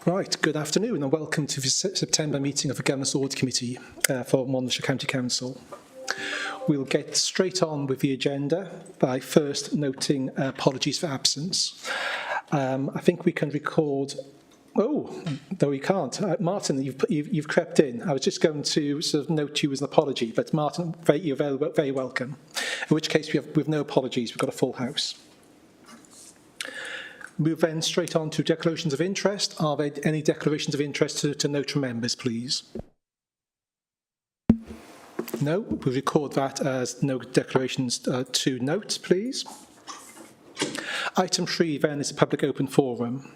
Right, good afternoon and welcome to the September meeting of the Governance Audit Committee for Monmouthshire County Council. We'll get straight on with the agenda by first noting apologies for absence. I think we can record. Oh, no, we can't. Martin, you've crept in. I was just going to sort of note you as an apology, but Martin, you're very welcome. In which case, we have no apologies. We've got a full house. Move then straight on to declarations of interest. Are there any declarations of interest to note from members, please? No, we'll record that as no declarations to note, please. Item 3 then is a public open forum.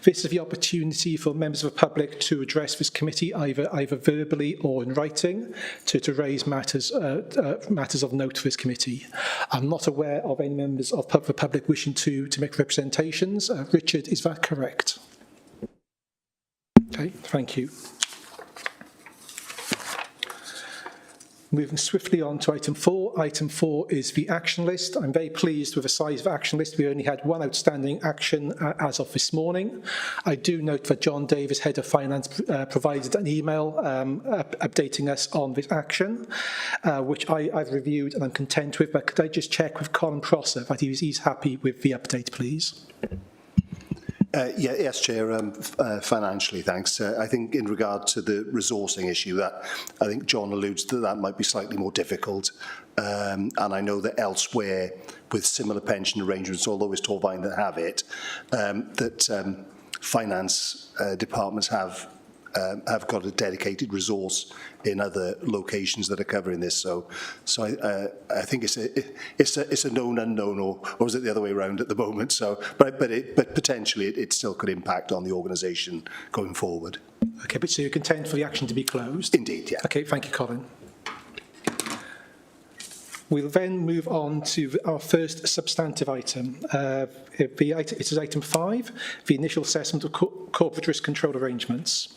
This is the opportunity for members of the public to address this committee either verbally or in writing to raise matters of note for this committee. I'm not aware of any members of the public wishing to make representations. Richard, is that correct? Okay, thank you. Moving swiftly on to item 4. Item 4 is the action list. I'm very pleased with the size of the action list. We only had one outstanding action as of this morning. I do note that John Davis, Head of Finance, provided an email updating us on this action, which I've reviewed and I'm content with. But could I just check with Colin Prosser that he's happy with the update, please? Yes, Chair. Financially, thanks. I think in regard to the resourcing issue, that I think John alludes to that might be slightly more difficult. And I know that elsewhere, with similar pension arrangements, although it's Torvine that have it, that finance departments have got a dedicated resource in other locations that are covering this. So I think it's a known unknown, or is it the other way around at the moment? So, but potentially it still could impact on the organisation going forward. Okay, but so you're content for the action to be closed? Indeed, yeah. Okay, thank you, Colin. We'll then move on to our first substantive item. It is item 5, the initial assessment of corporate risk control arrangements.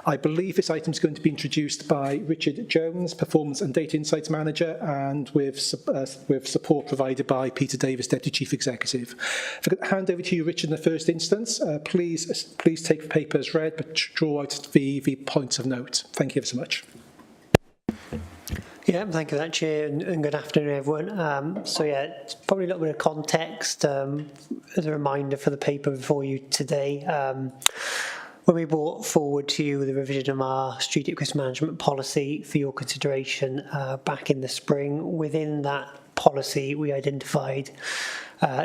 I believe this item is going to be introduced by Richard Jones, Performance and Data Insights Manager, and with support provided by Peter Davis, Deputy Chief Executive. If I could hand over to you, Richard, in the first instance. Please take the paper as read, but draw out the points of note. Thank you ever so much. Yeah, thank you for that, Chair, and good afternoon, everyone. So yeah, it's probably a little bit of context as a reminder for the paper before you today. When we brought forward to you the revision of our strategic risk management policy for your consideration back in the spring, within that policy we identified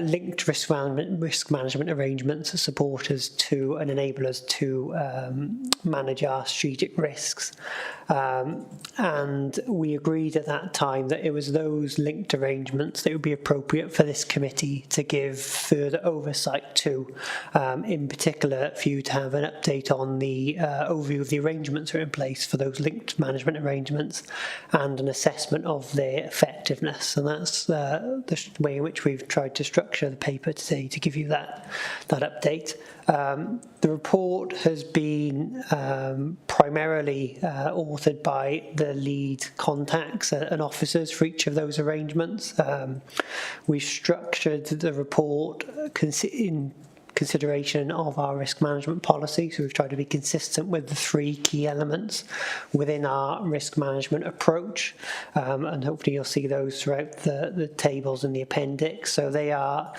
linked risk management arrangements that support us to and enable us to manage our strategic risks. And we agreed at that time that it was those linked arrangements that would be appropriate for this committee to give further oversight to, in particular for you to have an update on the overview of the arrangements that are in place for those linked management arrangements and an assessment of their effectiveness. And that's the way in which we've tried to structure the paper today to give you that update. The report has been primarily authored by the lead contacts and officers for each of those arrangements. We've structured the report in consideration of our risk management policy, so we've tried to be consistent with the 3 key elements within our risk management approach, and hopefully you'll see those throughout the tables in the appendix. So they are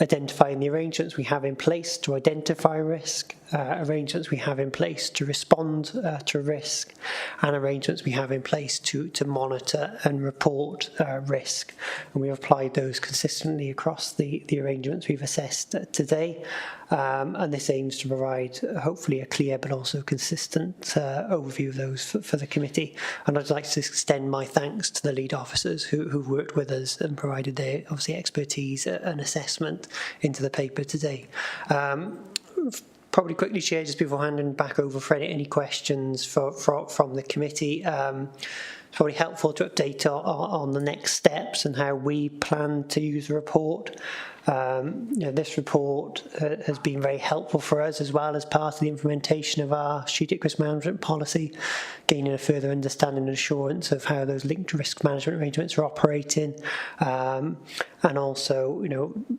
identifying the arrangements we have in place to identify risk, arrangements we have in place to respond to risk, and arrangements we have in place to monitor and report risk. And we've applied those consistently across the arrangements we've assessed today. And this aims to provide hopefully a clear but also consistent overview of those for the committee. And I'd like to extend my thanks to the lead officers who've worked with us and provided their obviously expertise and assessment into the paper today. Probably quickly share just before handing back over for any questions from the committee. probably helpful to update on the next steps and how we plan to use the report. This report has been very helpful for us as well as part of the implementation of our strategic risk management policy, gaining a further understanding and assurance of how those linked risk management arrangements are operating, and also,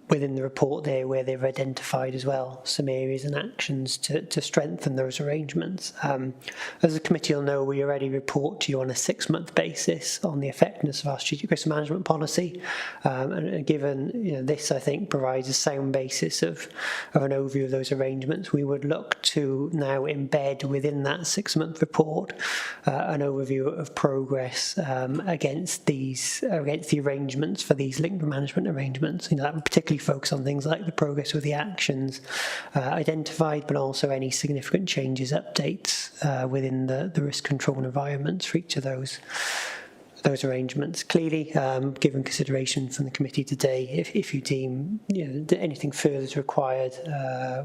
within the report there where they've identified as well some areas and actions to strengthen those arrangements. As the committee will know, we already report to you on a 6-month basis on the effectiveness of our strategic risk management policy, and given this, I think, provides a sound basis of an overview of those arrangements. We would look to now embed within that 6-month report an overview of progress against the arrangements for these linked management arrangements. That would particularly focus on things like the progress with the actions identified, but also any significant changes, updates within the risk control environments for each of those arrangements. Clearly, given consideration from the committee today, if you deem that anything further is required,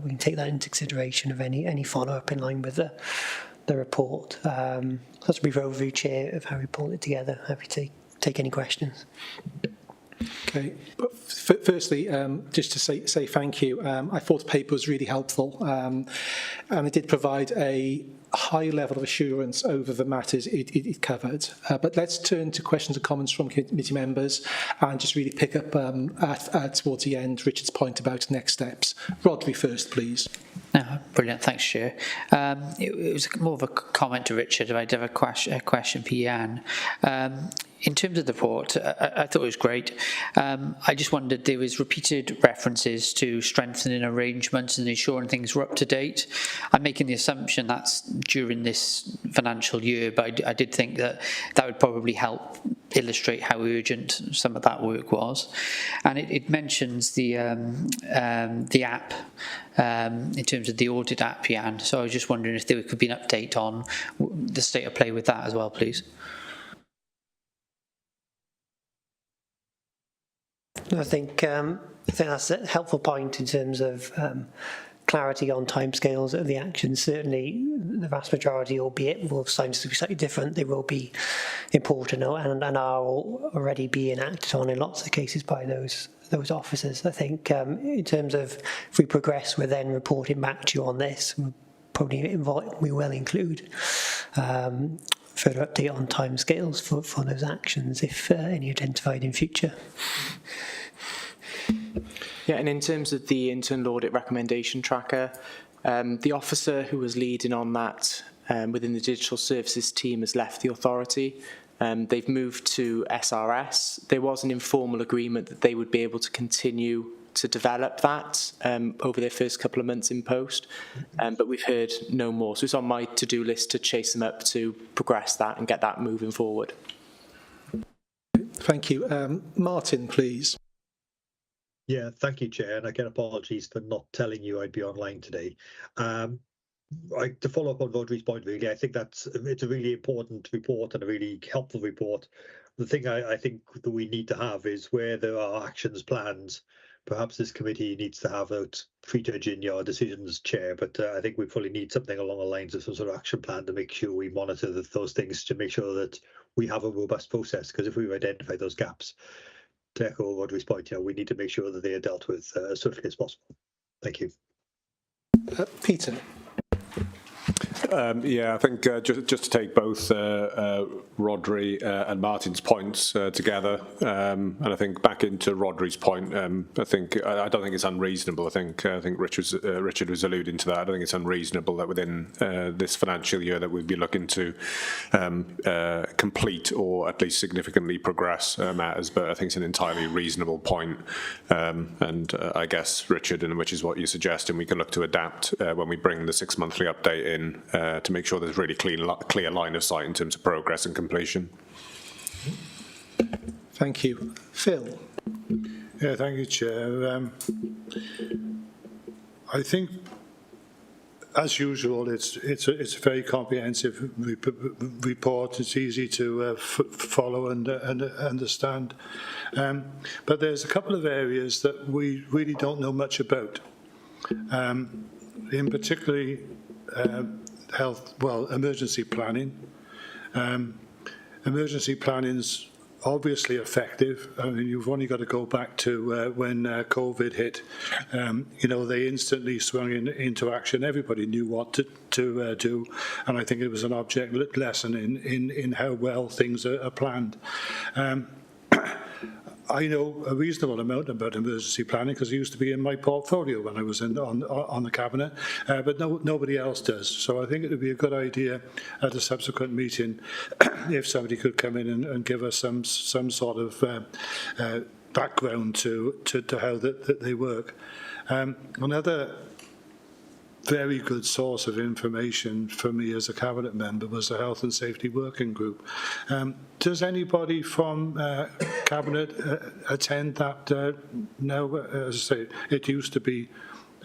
we can take that into consideration of any follow-up in line with the report. That's a brief overview, Chair, of how we pulled it together. Happy to take any questions. Okay. Firstly, just to say thank you. I thought the paper was really helpful, and it did provide a high level of assurance over the matters it covered. But let's turn to questions and comments from committee members and just really pick up towards the end Richard's point about next steps. Rodri first, please. Brilliant, thanks, Chair. It was more of a comment to Richard. I did have a question for Jan. In terms of the report, I thought it was great. I just wondered, there was repeated references to strengthening arrangements and ensuring things were up to date. I'm making the assumption that's during this financial year, but I did think that would probably help illustrate how urgent some of that work was. And it mentions the app in terms of the Audit app, Jan. So I was just wondering if there could be an update on the state of play with that as well, please. I think that's a helpful point in terms of clarity on timescales of the actions. Certainly, the vast majority, albeit will sometimes be slightly different, they will be important and are already being acted on in lots of cases by those officers. I think in terms of if we progress, we're then reporting back to you on this. We will include further update on timescales for those actions if any identified in future. Yeah, and in terms of the internal audit recommendation tracker, the officer who was leading on that within the digital services team has left the authority. They've moved to SRS. There was an informal agreement that they would be able to continue to develop that over their first couple of months in post, but we've heard no more. So it's on my to-do list to chase them up to progress that and get that moving forward. Thank you. Martin, please. Yeah, thank you, Chair, and again, apologies for not telling you I'd be online today. To follow up on Rodri's point, really, I think it's a really important report and a really helpful report. The thing I think that we need to have is where there are actions plans. Perhaps this committee needs to have out prejudging your decisions, Chair, but I think we probably need something along the lines of some sort of action plan to make sure we monitor those things to make sure that we have a robust process, because if we've identified those gaps, to echo Rodri's point, we need to make sure that they are dealt with as swiftly as possible. Thank you. Peter. Yeah, I think just to take both Rodri and Martin's points together, and I think back into Rodri's point, I don't think it's unreasonable. I think Richard was alluding to that. I don't think it's unreasonable that within this financial year that we'd be looking to complete or at least significantly progress matters. But I think it's an entirely reasonable point, and I guess, Richard, and which is what you're suggesting, we can look to adapt when we bring the 6-monthly update in. To make sure there's really clear line of sight in terms of progress and completion. Thank you. Phil. Yeah, thank you, Chair. I think, as usual, it's a very comprehensive report. It's easy to follow and understand. But there's a couple of areas that we really don't know much about. In particularly, emergency planning, emergency planning's obviously effective. I mean, you've only got to go back to when COVID hit. You know, they instantly swung into action. Everybody knew what to do, and I think it was an object lesson in how well things are planned. I know a reasonable amount about emergency planning because it used to be in my portfolio when I was on the cabinet, but nobody else does. So I think it would be a good idea at a subsequent meeting if somebody could come in and give us some sort of background to how that they work. Another very good source of information for me as a cabinet member was the Health and Safety Working Group. Does anybody from cabinet attend that now? As I say, it used to be,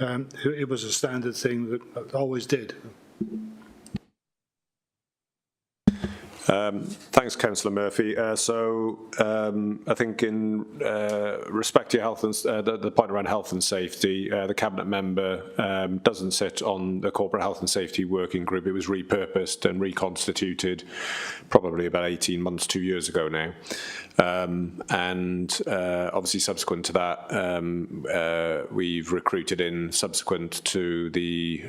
it was a standard thing that always did. Thanks, Councillor Murphy. I think in respect to your health and the point around health and safety, the cabinet member doesn't sit on the corporate health and safety working group. It was repurposed and reconstituted probably about 18 months, 2 years ago now. Obviously subsequent to that, we've recruited in subsequent to the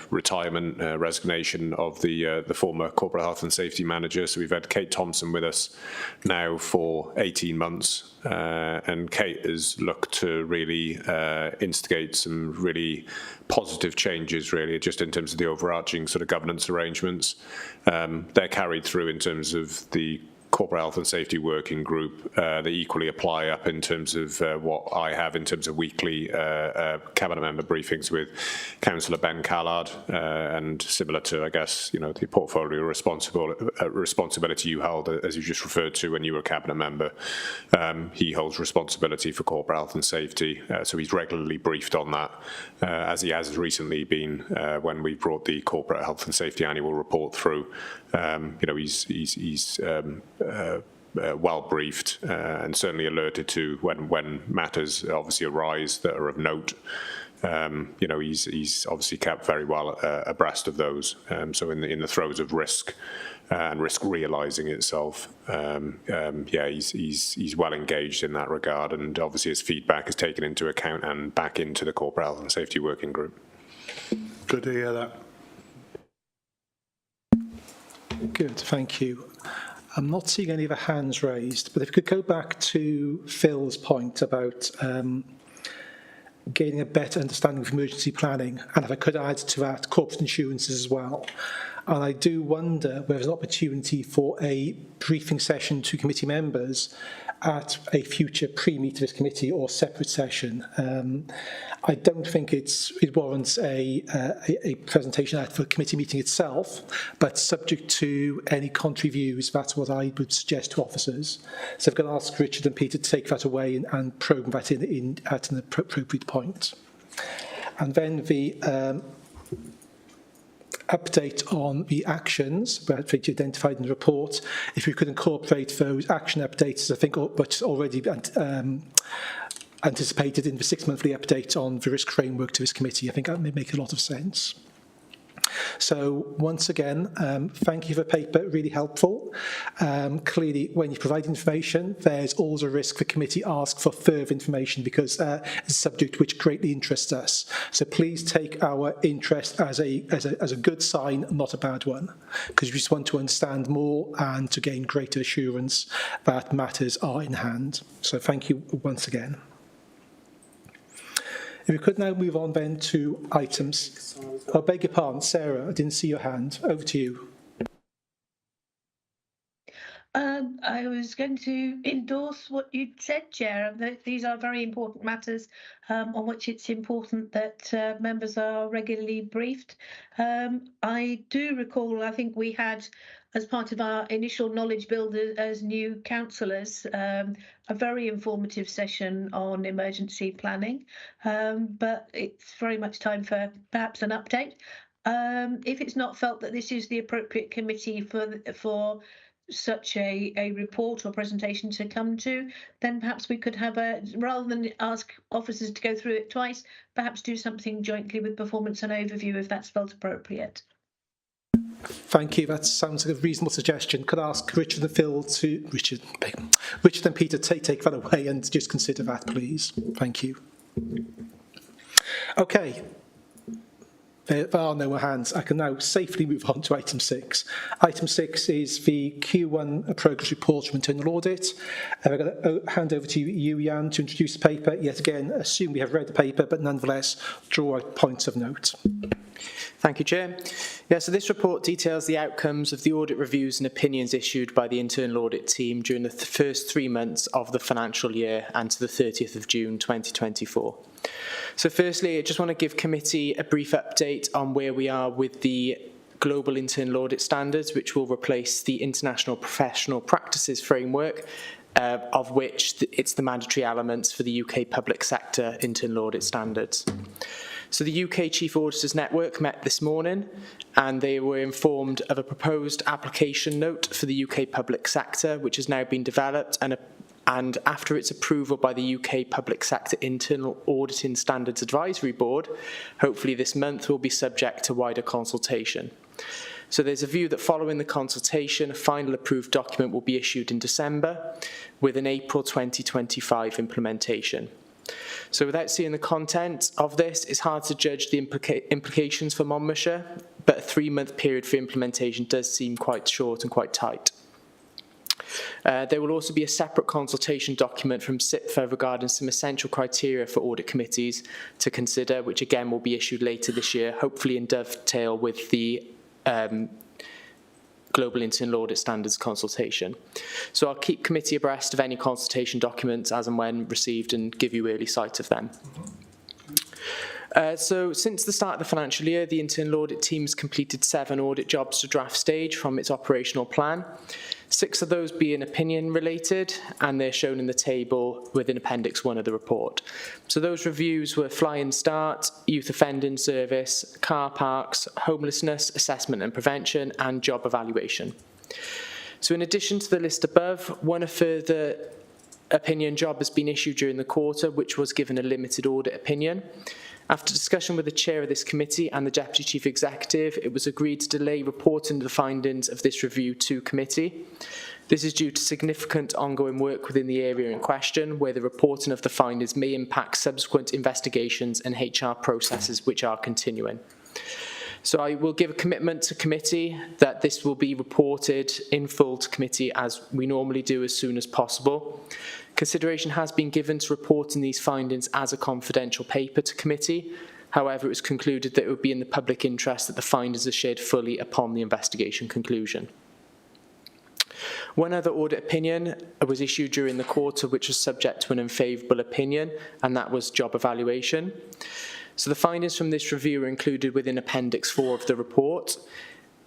retirement, resignation of the former corporate health and safety manager. So we've had Kate Thompson with us now for 18 months. And Kate has looked to really instigate some really positive changes, really, just in terms of the overarching sort of governance arrangements. They're carried through in terms of the corporate health and safety working group. They equally apply up in terms of what I have in terms of weekly cabinet member briefings with Councillor Ben Callard, and similar to, I guess, you know, the portfolio responsibility you held, as you just referred to when you were a cabinet member. He holds responsibility for corporate health and safety, so he's regularly briefed on that, as he has recently been when we brought the corporate health and safety annual report through. You know, he's well briefed and certainly alerted to when matters obviously arise that are of note. You know, he's obviously kept very well abreast of those. So in the throes of risk and risk realising itself, yeah, he's well engaged in that regard, and obviously his feedback is taken into account and back into the corporate health and safety working group. Good to hear that. Good, thank you. I'm not seeing any other hands raised, but if we could go back to Phil's point about gaining a better understanding of emergency planning, and if I could add to that, corporate insurances as well. And I do wonder whether there's an opportunity for a briefing session to committee members at a future pre-meet of this committee or separate session. I don't think it warrants a presentation for a committee meeting itself, but subject to any contrary views, that's what I would suggest to officers. So I'm going to ask Richard and Peter to take that away and program that in at an appropriate point. And then the update on the actions that you identified in the report. If we could incorporate those action updates, I think what's already anticipated in the 6-monthly update on the risk framework to this committee, I think that may make a lot of sense. So once again, thank you for the paper, really helpful. Clearly, when you provide information, there's always a risk the committee asks for further information because it's a subject which greatly interests us. So please take our interest as a good sign, not a bad one, because we just want to understand more and to gain greater assurance that matters are in hand. So thank you once again. If we could now move on then to items. I beg your pardon, Sarah, I didn't see your hand. Over to you. I was going to endorse what you said, Chair. These are very important matters on which it's important that members are regularly briefed. I do recall, I think we had, as part of our initial knowledge build as new councillors, a very informative session on emergency planning, but it's very much time for perhaps an update. If it's not felt that this is the appropriate committee for such a report or presentation to come to, then perhaps we could have rather than ask officers to go through it twice, perhaps do something jointly with performance and overview if that's felt appropriate. Thank you. That sounds like a reasonable suggestion. Could I ask Richard and Phil to Richard and Peter take that away and just consider that, please? Thank you. Okay. There are no more hands. I can now safely move on to item 6. Item 6 is the Q1 progress report from internal audit. I'm going to hand over to you, Jan, to introduce the paper. Yet again, assume we have read the paper, but nonetheless, draw out points of note. Thank you, Chair. Yeah, so this report details the outcomes of the audit reviews and opinions issued by the internal audit team during the first 3 months of the financial year and to the 30th of June 2024. So firstly, I just want to give committee a brief update on where we are with the global internal audit standards, which will replace the International Professional Practices Framework, of which it's the mandatory elements for the UK public sector internal audit standards. So the UK Chief Auditors Network met this morning and they were informed of a proposed application note for the UK public sector, which has now been developed, and after its approval by the UK Public Sector Internal Auditing Standards Advisory Board, hopefully this month, will be subject to wider consultation. So there's a view that following the consultation, a final approved document will be issued in December with an April 2025 implementation. So without seeing the content of this, it's hard to judge the implications for Monmouthshire, but a 3-month period for implementation does seem quite short and quite tight. There will also be a separate consultation document from CIPFA regarding some essential criteria for audit committees to consider, which again will be issued later this year, hopefully in dovetail with the Global Internal Audit Standards consultation. So I'll keep committee abreast of any consultation documents as and when received and give you early sight of them. So since the start of the financial year, the internal audit team has completed 7 audit jobs to draft stage from its operational plan. 6 of those being opinion related, and they're shown in the table within Appendix 1 of the report. So those reviews were Fly and Start, Youth Offending Service, Car Parks, Homelessness, Assessment and Prevention, and Job Evaluation. So in addition to the list above, one further opinion job has been issued during the quarter, which was given a limited audit opinion. After discussion with the chair of this committee and the Deputy Chief Executive, it was agreed to delay reporting the findings of this review to committee. This is due to significant ongoing work within the area in question, where the reporting of the findings may impact subsequent investigations and HR processes which are continuing. So I will give a commitment to committee that this will be reported in full to committee as we normally do as soon as possible. Consideration has been given to reporting these findings as a confidential paper to committee. However, it was concluded that it would be in the public interest that the findings are shared fully upon the investigation conclusion. One other audit opinion was issued during the quarter, which was subject to an unfavourable opinion, and that was job evaluation. So the findings from this review are included within Appendix 4 of the report.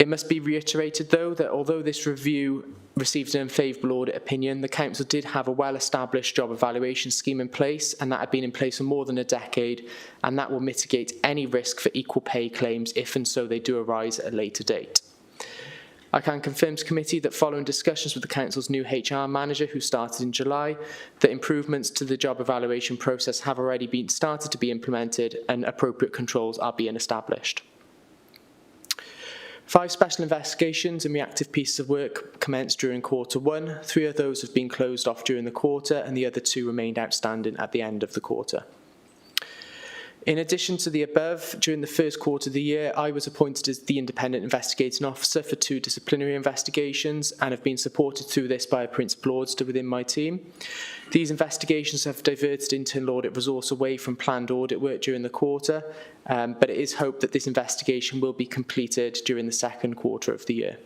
It must be reiterated, though, that although this review received an unfavourable audit opinion, the Council did have a well-established job evaluation scheme in place, and that had been in place for more than a decade, and that will mitigate any risk for equal pay claims if and so they do arise at a later date. I can confirm to committee that following discussions with the Council's new HR manager, who started in July, that improvements to the job evaluation process have already been started to be implemented and appropriate controls are being established. 5 special investigations and reactive pieces of work commenced during Q1. 3 of those have been closed off during the quarter, and the other 2 remained outstanding at the end of the quarter. In addition to the above, during the first quarter of the year, I was appointed as the Independent Investigating Officer for 2 disciplinary investigations and have been supported through this by a Principal Auditor within my team. These investigations have diverted internal audit resource away from planned audit work during the quarter, but it is hoped that this investigation will be completed during the second quarter of the year.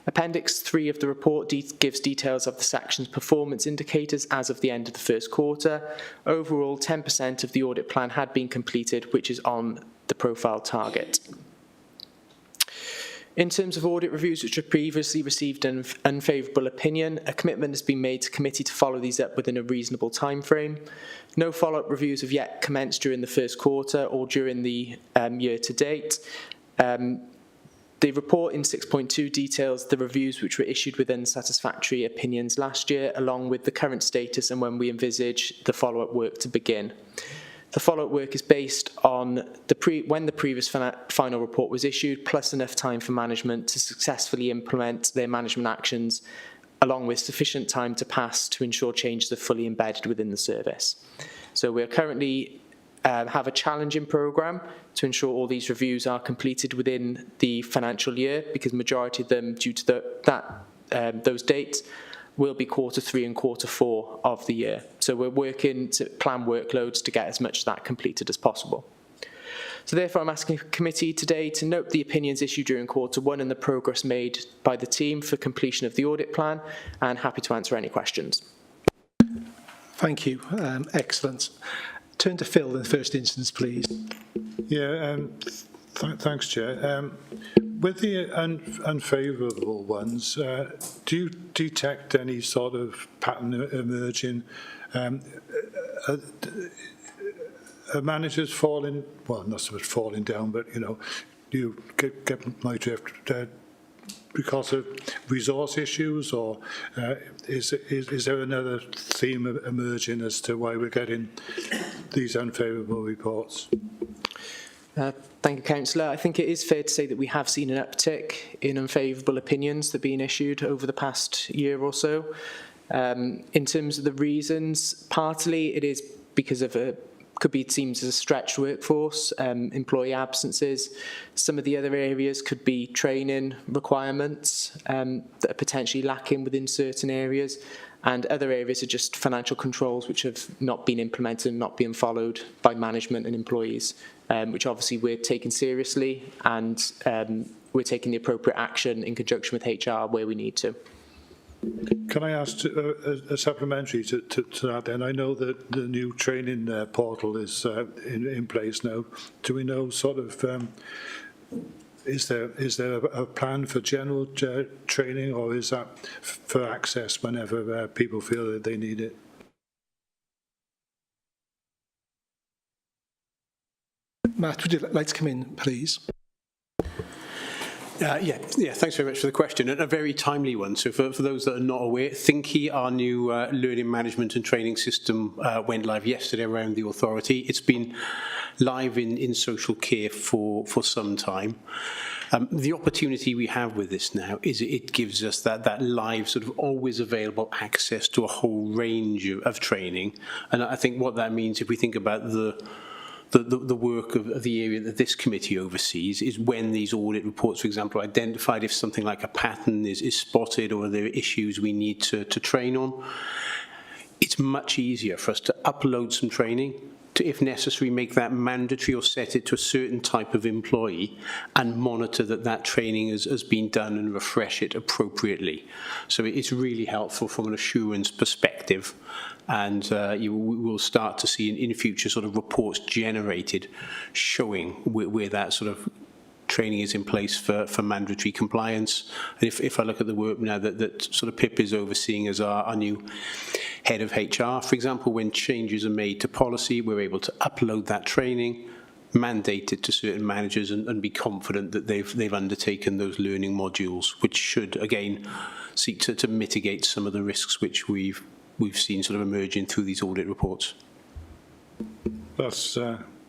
Appendix 3 of the report gives details of the section's performance indicators as of the end of the first quarter. Overall, 10% of the audit plan had been completed, which is on the profile target. In terms of audit reviews which have previously received an unfavourable opinion, a commitment has been made to committee to follow these up within a reasonable time frame. No follow-up reviews have yet commenced during the first quarter or during the year to date. The report in 6.2 details the reviews which were issued with unsatisfactory opinions last year, along with the current status and when we envisage the follow-up work to begin. The follow-up work is based on when the previous final report was issued, plus enough time for management to successfully implement their management actions, along with sufficient time to pass to ensure changes are fully embedded within the service. So we're currently have a challenging programme to ensure all these reviews are completed within the financial year, because majority of them, due to those dates, will be Q3 and Q4 of the year. So we're working to plan workloads to get as much of that completed as possible. So therefore, I'm asking the committee today to note the opinions issued during Q1 and the progress made by the team for completion of the audit plan, and happy to answer any questions. Thank you. Excellent. Turn to Phil in the first instance, please. Yeah, thanks, Chair. With the unfavourable ones, do you detect any sort of pattern emerging? Are managers falling, well, not so much falling down, but, you know, you get my drift, because of resource issues, or is there another theme emerging as to why we're getting these unfavourable reports? Thank you, Councillor. I think it is fair to say that we have seen an uptick in unfavourable opinions that have been issued over the past year or so. In terms of the reasons, partly it is because of could be seen as a stretched workforce, employee absences. Some of the other areas could be training requirements that are potentially lacking within certain areas, and other areas are just financial controls which have not been implemented and not being followed by management and employees, which obviously we're taking seriously, and we're taking the appropriate action in conjunction with HR where we need to. Can I ask a supplementary to that then? I know that the new training portal is in place now. Do we know sort of, is there a plan for general training, or is that for access whenever people feel that they need it? Matt, would you like to come in, please? Yeah, thanks very much for the question, and a very timely one. So for those that are not aware, Thinky, our new learning management and training system, went live yesterday around the authority. It's been live in social care for some time. The opportunity we have with this now is it gives us that live, sort of always available access to a whole range of training. And I think what that means, if we think about the work of the area that this committee oversees, is when these audit reports, for example, are identified, if something like a pattern is spotted or there are issues we need to train on, it's much easier for us to upload some training, to, if necessary, make that mandatory or set it to a certain type of employee, and monitor that training has been done and refresh it appropriately. So it's really helpful from an assurance perspective, and you will start to see in future sort of reports generated showing where that sort of training is in place for mandatory compliance. And if I look at the work now that sort of Pip is overseeing as our new head of HR, for example, when changes are made to policy, we're able to upload that training, mandate it to certain managers, and be confident that they've undertaken those learning modules, which should, again, seek to mitigate some of the risks which we've seen sort of emerging through these audit reports. That's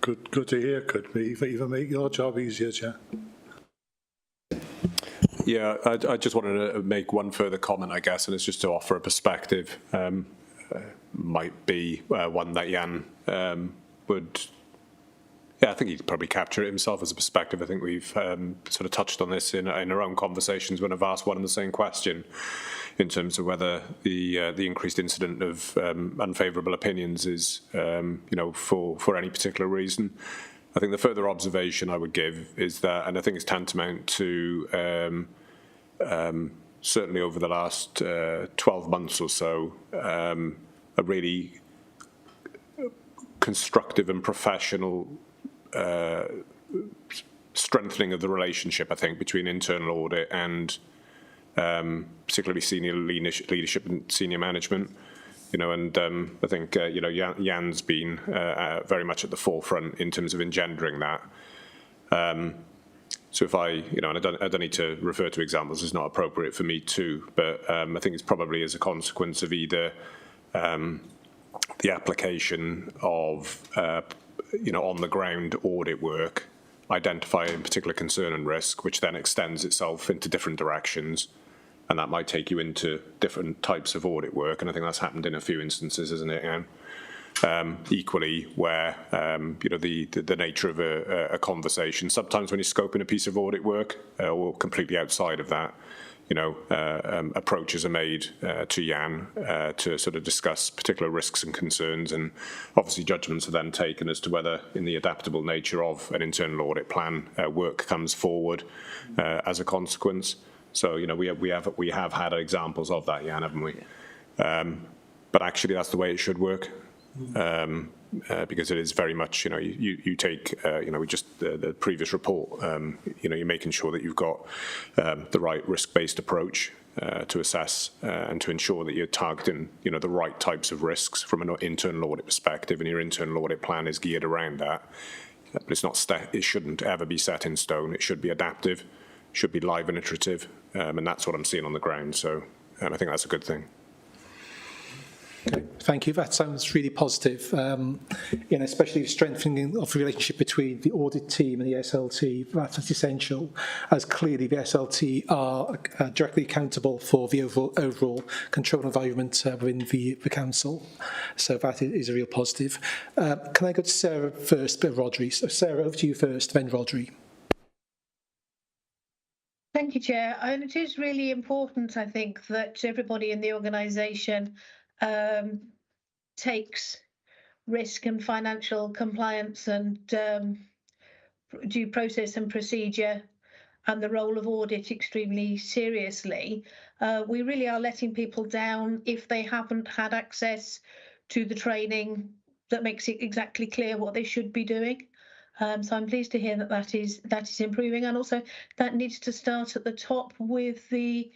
good to hear. Could even make your job easier, Chair. Yeah, I just wanted to make one further comment, I guess, and it's just to offer a perspective. Might be one that Jan would, yeah, I think he'd probably capture it himself as a perspective. I think we've sort of touched on this in our own conversations when I've asked one and the same question, in terms of whether the increased incident of unfavourable opinions is, you know, for any particular reason. I think the further observation I would give is that, and I think it's tantamount to certainly over the last 12 months or so, a really constructive and professional strengthening of the relationship, I think, between internal audit and particularly senior leadership and senior management. You know, and I think, you know, Jan's been very much at the forefront in terms of engendering that. So if I don't need to refer to examples, it's not appropriate for me to, but I think it's probably as a consequence of either the application of on the ground audit work, identifying particular concern and risk, which then extends itself into different directions. And that might take you into different types of audit work. And I think that's happened in a few instances, isn't it, Ian? Equally, where the nature of a conversation, sometimes when you're scoping a piece of audit work or completely outside of that, approaches are made to Jan to sort of discuss particular risks and concerns, and obviously judgments are then taken as to whether, in the adaptable nature of an internal audit plan, work comes forward as a consequence. So we have had examples of that, Jan, haven't we? But actually, that's the way it should work. Because it is very much, you take, we just, the previous report, you're making sure that you've got the right risk-based approach to assess and to ensure that you're targeting, the right types of risks from an internal audit perspective, and your internal audit plan is geared around that. But it's not, it shouldn't ever be set in stone. It should be adaptive, should be live and iterative, and that's what I'm seeing on the ground. So I think that's a good thing. Okay, thank you. That sounds really positive. Especially strengthening of the relationship between the audit team and the SLT. That's essential, as clearly the SLT are directly accountable for the overall control environment within the council. So that is a real positive. Can I go to Sarah first, but Rodri? So Sarah, over to you first, then Rodri. Thank you, Chair. And it is really important, I think, that everybody in the organisation takes risk and financial compliance and due process and procedure and the role of audit extremely seriously. We really are letting people down if they haven't had access to the training that makes it exactly clear what they should be doing. So I'm pleased to hear that is improving, and also that needs to start at the top with the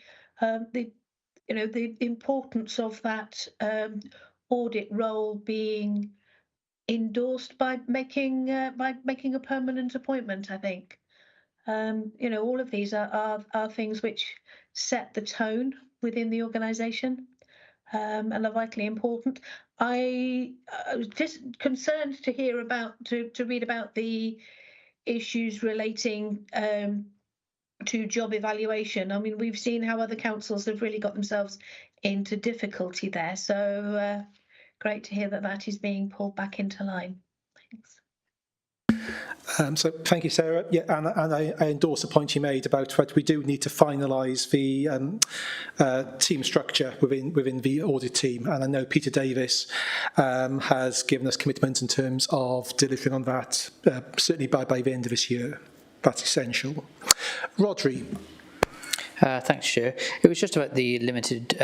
importance of that audit role being endorsed by making a permanent appointment. I think all of these are things which set the tone within the organisation and are vitally important. I was just concerned to hear to read about the issues relating to job evaluation. I mean, we've seen how other councils have really got themselves into difficulty there. So great to hear that is being pulled back into line. Thanks. So thank you, Sarah. Yeah, and I endorse the point you made about that we do need to finalise the team structure within the audit team. And I know Peter Davis has given us commitment in terms of delivering on that, certainly by the end of this year. That's essential. Rodri. Thanks, Chair. It was just about the limited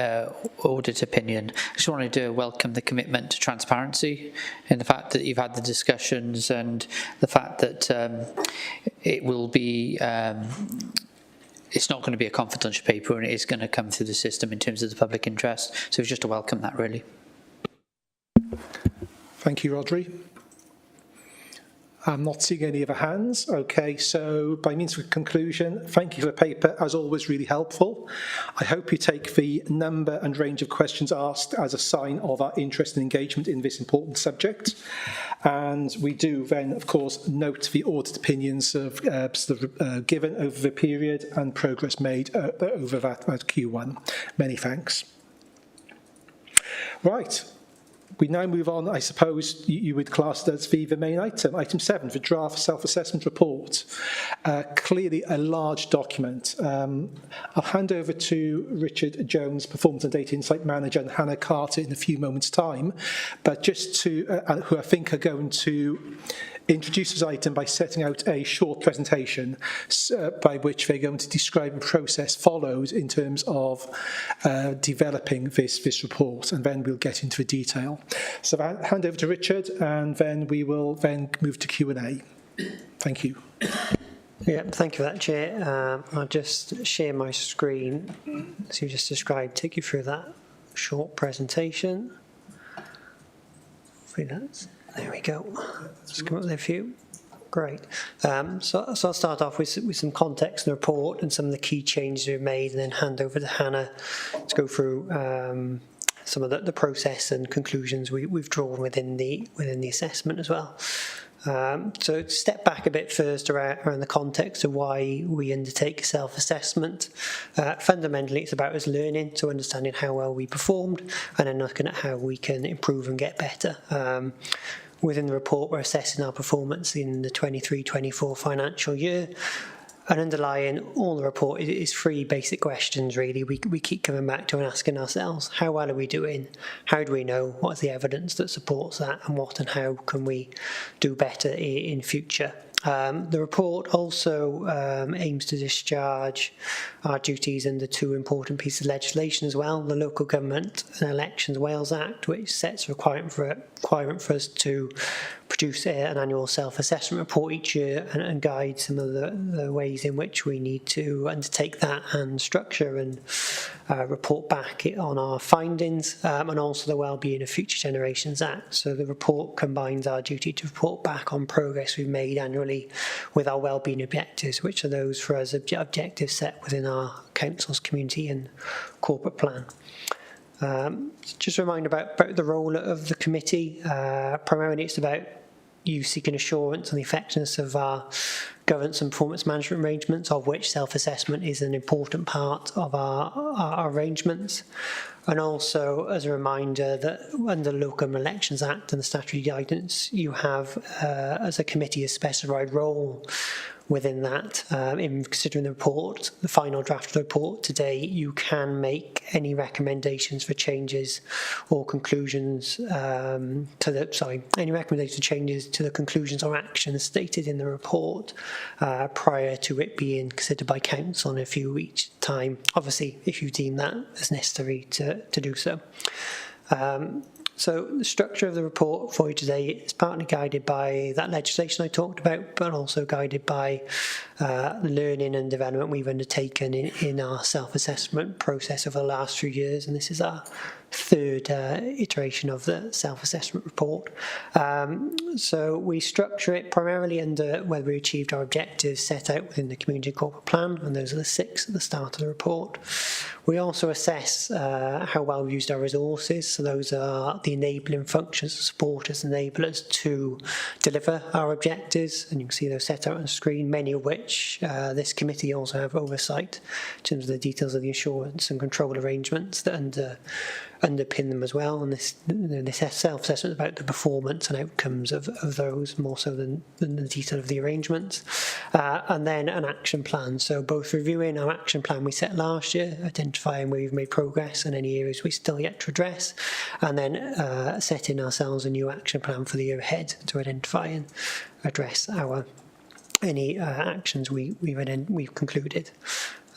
audit opinion. I just wanted to welcome the commitment to transparency and the fact that you've had the discussions and the fact that it will be, it's not going to be a confidential paper and it is going to come through the system in terms of the public interest. So it's just to welcome that, really. Thank you, Rodri. I'm not seeing any other hands. Okay, so by means of conclusion, thank you for the paper, as always, really helpful. I hope you take the number and range of questions asked as a sign of our interest and engagement in this important subject. And we do then, of course, note the audit opinions of given over the period and progress made over that Q1. Many thanks. Right. We now move on, I suppose you would class it as the main item. Item 7, the draft self-assessment report. Clearly a large document. I'll hand over to Richard Jones, Performance and Data Insight Manager, and Hannah Carter in a few moments' time. But just to, who I think are going to introduce this item by setting out a short presentation by which they're going to describe the process followed in terms of developing this report, and then we'll get into the detail. So I'll hand over to Richard, and then we will then move to Q&A. Thank you. Yeah, thank you for that, Chair. I'll just share my screen, as you just described, take you through that short presentation. There we go. Just come up there for you. Great. So I'll start off with some context in the report and some of the key changes we've made, and then hand over to Hannah to go through some of the process and conclusions we've drawn within the assessment as well. So to step back a bit first around the context of why we undertake a self-assessment. Fundamentally, it's about us learning, so understanding how well we performed, and then looking at how we can improve and get better. Within the report, we're assessing our performance in the 23-24 financial year. And underlying all the report is three basic questions, really. We keep coming back to and asking ourselves, how well are we doing? How do we know? What is the evidence that supports that? And what and how can we do better in future? The report also aims to discharge our duties under two important pieces of legislation as well. The Local Government and Elections Wales Act, which sets a requirement for us to produce an annual self-assessment report each year and guide some of the ways in which we need to undertake that and structure and report back on our findings, and also the Wellbeing of Future Generations Act. So the report combines our duty to report back on progress we've made annually with our wellbeing objectives, which are those for us objectives set within our council's community and corporate plan. Just a reminder about the role of the committee. Primarily it's about you seeking assurance on the effectiveness of our governance and performance management arrangements, of which self-assessment is an important part of our arrangements. And also as a reminder that under the Local Elections Act and the statutory guidance, you have, as a committee, a specified role within that. In considering the report, the final draft of the report today, you can make any recommendations for changes or conclusions any recommendations for changes to the conclusions or actions stated in the report prior to it being considered by council in a few weeks' time. Obviously, if you deem that as necessary to do so. So the structure of the report for you today is partly guided by that legislation I talked about, but also guided by learning and development we've undertaken in our self-assessment process over the last few years, and this is our third iteration of the self-assessment report. So we structure it primarily under whether we achieved our objectives set out within the community corporate plan, and those are the 6 at the start of the report. We also assess how well we used our resources, so those are the enabling functions, supporters, enablers to deliver our objectives, and you can see those set out on the screen, many of which this committee also have oversight in terms of the details of the assurance and control arrangements that underpin them as well. And this self-assessment is about the performance and outcomes of those more so than the detail of the arrangements. And then an action plan. So both reviewing our action plan we set last year, identifying where we've made progress and any areas we still yet to address, and then setting ourselves a new action plan for the year ahead to identify and address any actions we've concluded.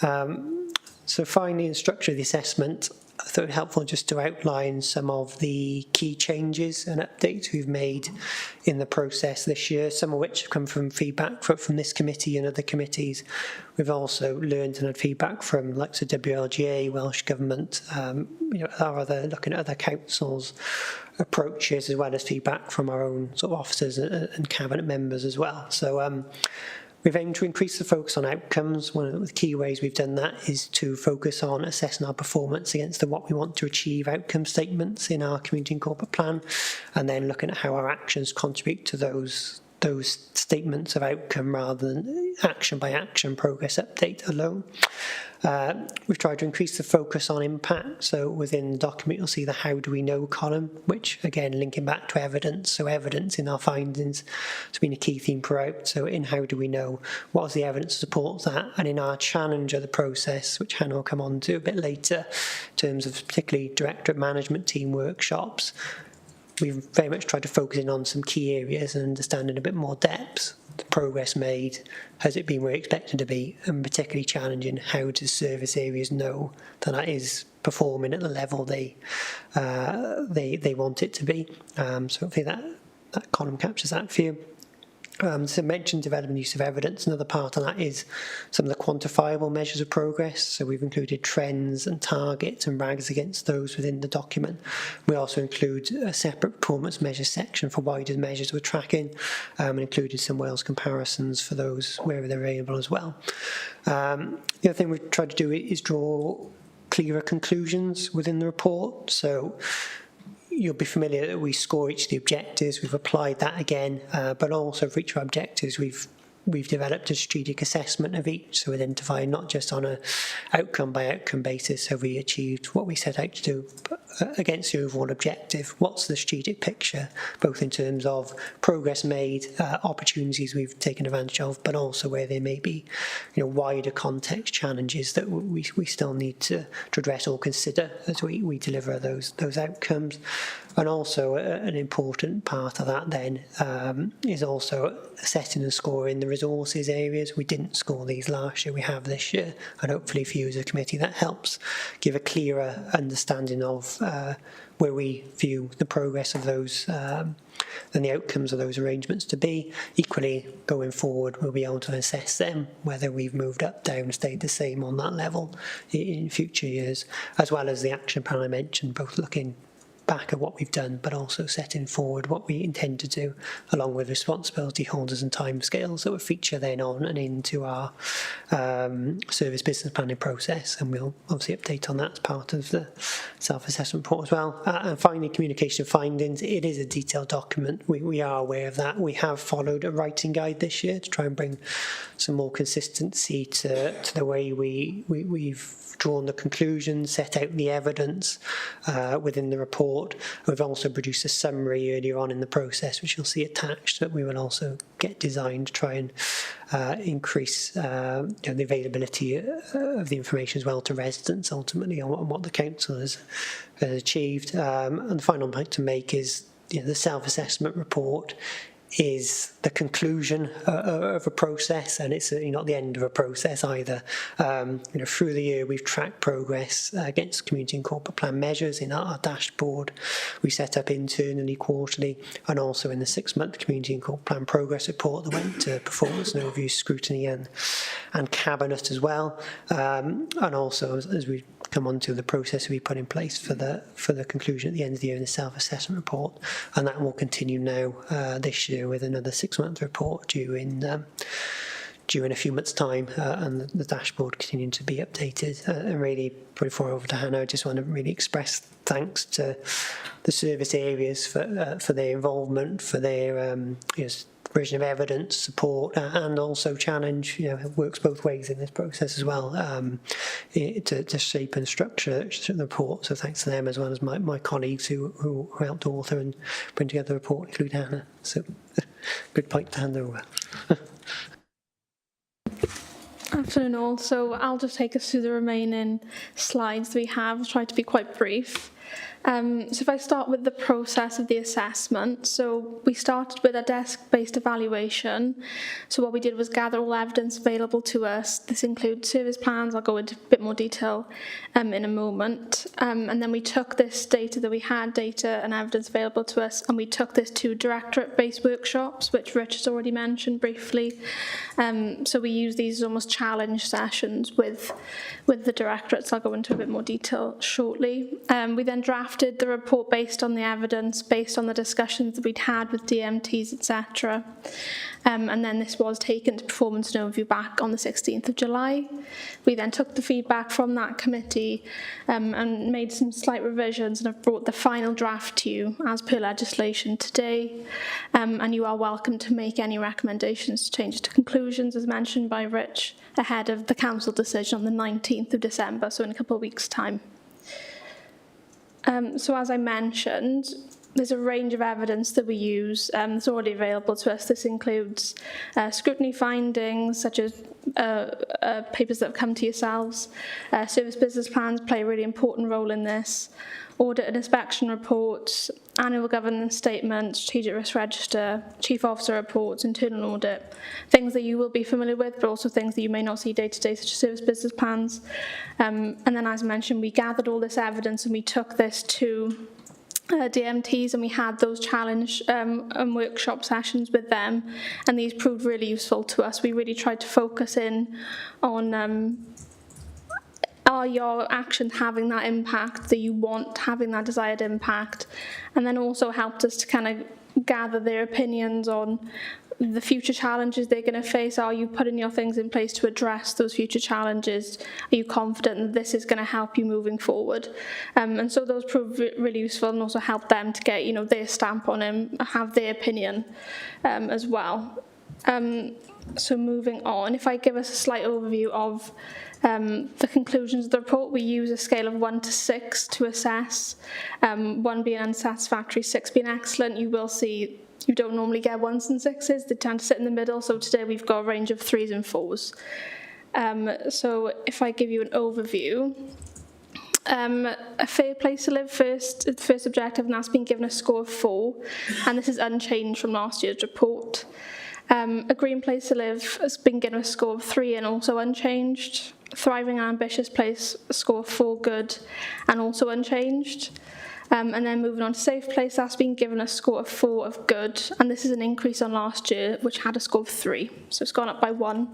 So finally, in the structure of the assessment, I thought it helpful just to outline some of the key changes and updates we've made in the process this year, some of which have come from feedback from this committee and other committees. We've also learned and had feedback from likes of WLGA, Welsh Government, looking at other councils' approaches, as well as feedback from our own sort of officers and cabinet members as well. So we've aimed to increase the focus on outcomes. One of the key ways we've done that is to focus on assessing our performance against what we want to achieve outcome statements in our community and corporate plan, and then looking at how our actions contribute to those statements of outcome rather than action by action progress update alone. We've tried to increase the focus on impact. So within the document, you'll see the how do we know column, which again, linking back to evidence. So evidence in our findings has been a key theme throughout. So in how do we know, what is the evidence that supports that? And in our challenge of the process, which Hannah will come on to a bit later, in terms of particularly directorate management team workshops, we've very much tried to focus in on some key areas and understand in a bit more depth the progress made, has it been where we expected to be, and particularly challenging how do service areas know that is performing at the level they want it to be. So hopefully that column captures that for you. So mentioned development use of evidence. Another part of that is some of the quantifiable measures of progress. So we've included trends and targets and RAGs against those within the document. We also include a separate performance measures section for wider measures we're tracking, and included some Wales comparisons for those wherever they're available as well. The other thing we've tried to do is draw clearer conclusions within the report. So you'll be familiar that we score each of the objectives. We've applied that again, but also for each of our objectives, we've developed a strategic assessment of each, so identifying not just on a outcome by outcome basis have we achieved what we set out to do, but against the overall objective. What's the strategic picture, both in terms of progress made, opportunities we've taken advantage of, but also where there may be, wider context challenges that we still need to address or consider as we deliver those outcomes. And also an important part of that then is also assessing and scoring the resources areas. We didn't score these last year, we have this year, and hopefully for you as a committee that helps give a clearer understanding of where we view the progress of those and the outcomes of those arrangements to be. Equally, going forward, we'll be able to assess them, whether we've moved up, down, stayed the same on that level in future years, as well as the action plan I mentioned, both looking back at what we've done, but also setting forward what we intend to do, along with responsibility holders and timescales that will feature then on and into our service business planning process. And we'll obviously update on that as part of the self-assessment report as well. And finally, communication findings. It is a detailed document. We are aware of that. We have followed a writing guide this year to try and bring some more consistency to the way we've drawn the conclusions, set out the evidence within the report. We've also produced a summary earlier on in the process, which you'll see attached, that we will also get designed to try and increase the availability of the information as well to residents, ultimately, on what the council has achieved. And the final point to make is the self-assessment report is the conclusion of a process, and it's not the end of a process either. Through the year we've tracked progress against community and corporate plan measures in our dashboard. We set up internally quarterly, and also in the 6-month community and corporate plan progress report that went to performance and overview scrutiny and cabinet as well. And also as we come on to the process we put in place for the conclusion at the end of the year in the self-assessment report, and that will continue now this year with another 6-month report due in a few months' time, and the dashboard continuing to be updated. And really, before over to Hannah, I just want to really express thanks to the service areas for their involvement, for their provision of evidence, support, and also challenge. It works both ways in this process as well, to shape and structure the report. So thanks to them, as well as my colleagues who helped author and bring together the report, including Hannah. So good point to hand over. Afternoon all. So I'll just take us through the remaining slides we have. I'll try to be quite brief. So if I start with the process of the assessment, so we started with a desk-based evaluation. So what we did was gather all evidence available to us. This includes service plans. I'll go into a bit more detail in a moment. And then we took this data that we had, data and evidence available to us, and we took this to directorate-based workshops, which Rich has already mentioned briefly. So we use these as almost challenge sessions with the directorates. I'll go into a bit more detail shortly. We then drafted the report based on the evidence, based on the discussions that we'd had with DMTs, etc. And then this was taken to performance and overview back on the 16th of July. We then took the feedback from that committee and made some slight revisions, and have brought the final draft to you as per legislation today. And you are welcome to make any recommendations to changes to conclusions, as mentioned by Rich, ahead of the council decision on the 19th of December, so in a couple of weeks' time. So as I mentioned, there's a range of evidence that we use that's already available to us. This includes scrutiny findings, such as papers that have come to yourselves. Service business plans play a really important role in this. Audit and inspection reports, annual governance statements, strategic risk register, chief officer reports, internal audit, things that you will be familiar with, but also things that you may not see day to day, such as service business plans. And then, as mentioned, we gathered all this evidence and we took this to DMTs, and we had those challenge and workshop sessions with them, and these proved really useful to us. We really tried to focus in on are your actions having that impact that you want, having that desired impact, and then also helped us to kind of gather their opinions on the future challenges they're going to face. Are you putting your things in place to address those future challenges? Are you confident that this is going to help you moving forward? And so those prove really useful and also help them to get, their stamp on it, have their opinion as well. So moving on, if I give us a slight overview of the conclusions of the report, we use a scale of 1 to 6 to assess, 1 being unsatisfactory, 6 being excellent. You will see you don't normally get 1s and 6s, they tend to sit in the middle, so today we've got a range of 3s and 4s. So if I give you an overview, a fair place to live first objective, and that's been given a score of 4, and this is unchanged from last year's report. A green place to live has been given a score of 3 and also unchanged. Thriving and ambitious place, a score of 4, good, and also unchanged. And then moving on to safe place, that's been given a score of 4 of good, and this is an increase on last year, which had a score of 3, so it's gone up by 1.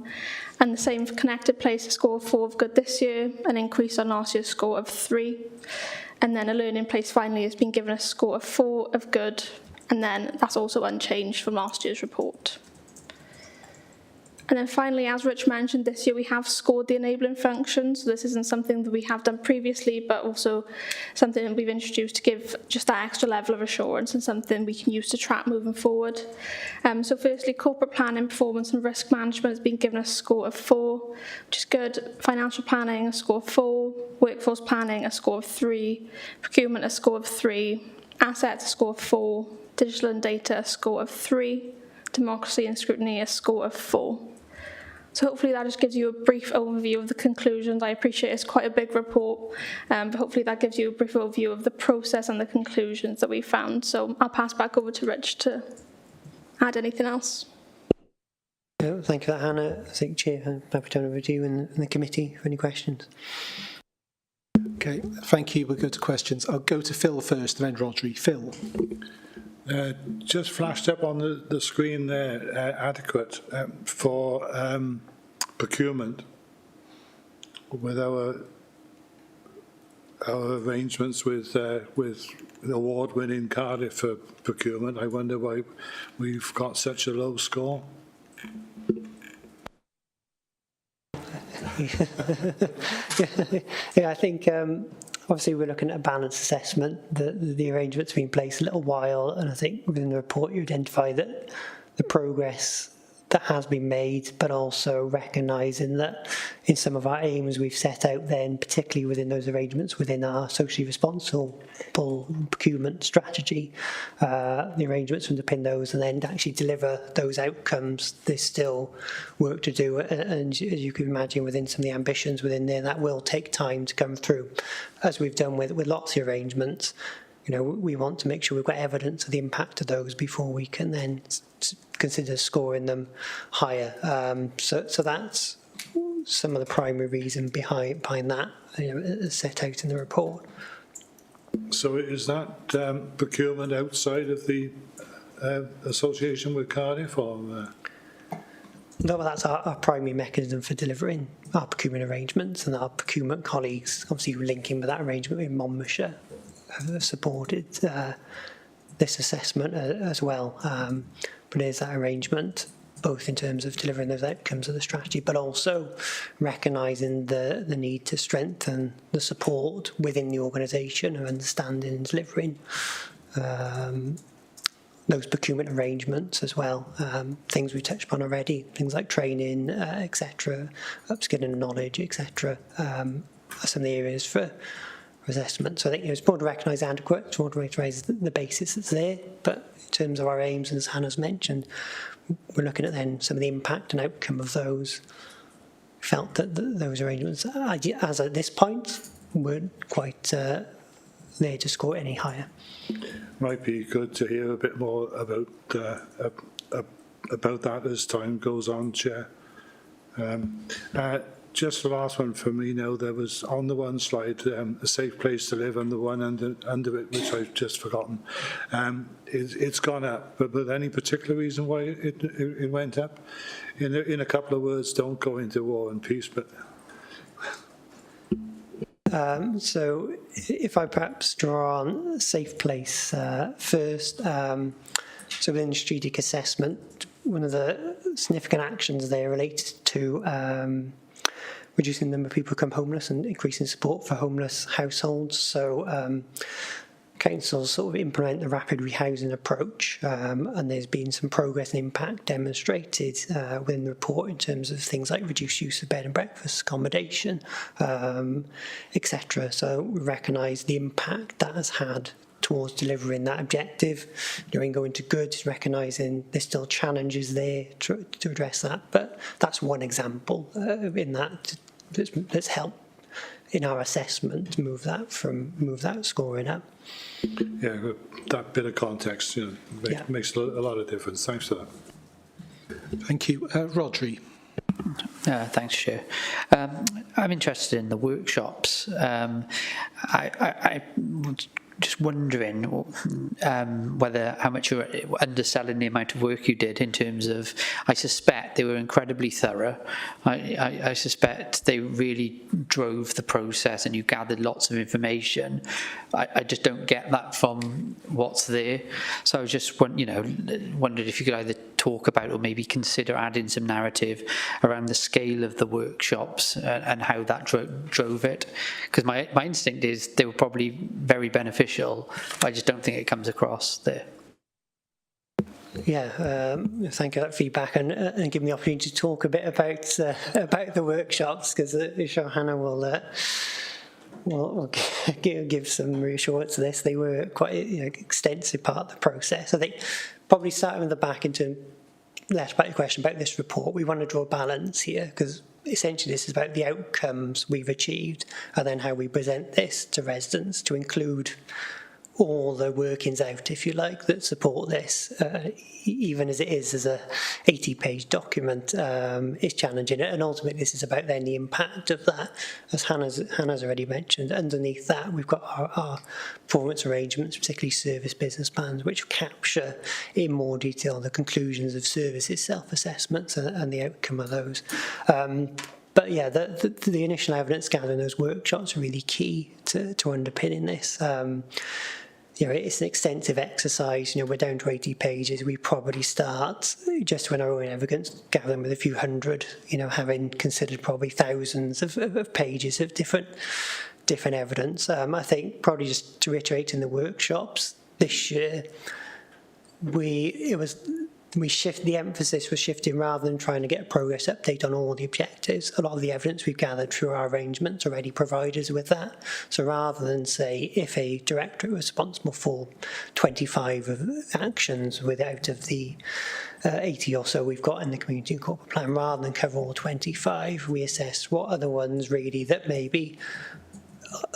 And the same for connected place, a score of 4 of good this year, an increase on last year's score of 3. And then a learning place finally has been given a score of 4 of good, and then that's also unchanged from last year's report. And then finally, as Rich mentioned, this year we have scored the enabling functions. So this isn't something that we have done previously, but also something that we've introduced to give just that extra level of assurance and something we can use to track moving forward. So firstly, corporate planning, performance and risk management has been given a score of 4, which is good. Financial planning, a score of 4. Workforce planning, a score of 3. Procurement, a score of 3. Assets, a score of 4. Digital and data, a score of 3. Democracy and scrutiny, a score of 4. So hopefully that just gives you a brief overview of the conclusions. I appreciate it's quite a big report, but hopefully that gives you a brief overview of the process and the conclusions that we found. So I'll pass back over to Rich to add anything else. Thank you for that, Hannah. I think Chair, I'm happy to turn over to you and the committee for any questions. Okay, thank you. We'll go to questions. I'll go to Phil first, and then Rodri. Phil. Just flashed up on the screen there, adequate for procurement with our arrangements with the award-winning Cardiff for procurement. I wonder why we've got such a low score. Yeah, I think obviously we're looking at a balanced assessment. The arrangement's been in place a little while, and I think within the report you identify that the progress that has been made, but also recognising that in some of our aims we've set out then, particularly within those arrangements within our socially responsible procurement strategy, the arrangements underpin those and then to actually deliver those outcomes. There's still work to do, and as you can imagine within some of the ambitions within there, that will take time to come through. As we've done with lots of arrangements, we want to make sure we've got evidence of the impact of those before we can then consider scoring them higher. So that's some of the primary reason behind that, set out in the report. So is that procurement outside of the association with Cardiff, or? No, that's our primary mechanism for delivering our procurement arrangements, and our procurement colleagues, obviously linking with that arrangement with Monmouthshire, have supported this assessment as well. But there's that arrangement, both in terms of delivering those outcomes of the strategy, but also recognising the need to strengthen the support within the organisation of understanding and delivering those procurement arrangements as well. Things we touched upon already, things like training, etc., upskilling knowledge, etc., are some of the areas for assessment. So I think it's important to recognise adequate, it's important to recognise the basis that's there, but in terms of our aims, as Hannah's mentioned, we're looking at then some of the impact and outcome of those. Felt that those arrangements, as at this point, weren't quite there to score any higher. Might be good to hear a bit more about that as time goes on, Chair. Just the last one for me now, there was on the one slide a safe place to live, and the one under it, which I've just forgotten. It's gone up, but any particular reason why it went up? In a couple of words, don't go into war and peace, but... So if I perhaps draw on safe place first, so within the strategic assessment, one of the significant actions there related to reducing the number of people who become homeless and increasing support for homeless households. So councils sort of implement the rapid rehousing approach, and there's been some progress and impact demonstrated within the report in terms of things like reduced use of bed and breakfast accommodation, etc. So we recognise the impact that has had towards delivering that objective. Going into good, recognising there's still challenges there to address that, but that's one example in that's helped in our assessment to move that scoring up. Yeah, that bit of context, makes a lot of difference. Thanks for that. Thank you. Rodri. Thanks, Chair. I'm interested in the workshops. I was just wondering whether how much you're underselling the amount of work you did in terms of, I suspect they were incredibly thorough. I suspect they really drove the process and you gathered lots of information. I just don't get that from what's there. So I was just wondered if you could either talk about or maybe consider adding some narrative around the scale of the workshops and how that drove it. Because my instinct is they were probably very beneficial. I just don't think it comes across there. Yeah, thank you for that feedback and give me the opportunity to talk a bit about the workshops, because I'm sure Hannah will give some reassurance to this. They were quite an extensive part of the process. I think probably starting with the back into less about your question about this report, we want to draw a balance here, because essentially this is about the outcomes we've achieved and then how we present this to residents to include all the workings out, if you like, that support this, even as it is as a 80-page document, is challenging it. And ultimately this is about then the impact of that. As Hannah's already mentioned, underneath that we've got our performance arrangements, particularly service business plans, which capture in more detail the conclusions of services self-assessments and the outcome of those. But yeah, the initial evidence gathering, those workshops are really key to underpinning this. It's an extensive exercise. We're down to 80 pages. We probably start just when our own evidence gathering with a few hundred, having considered probably thousands of pages of different evidence. I think probably just to reiterate in the workshops this year, the emphasis was shifting rather than trying to get a progress update on all the objectives. A lot of the evidence we've gathered through our arrangements already provide us with that. So rather than say if a directorate was responsible for 25 of actions out of the 80 or so we've got in the community and corporate plan, rather than cover all 25, we assessed what are the ones really that maybe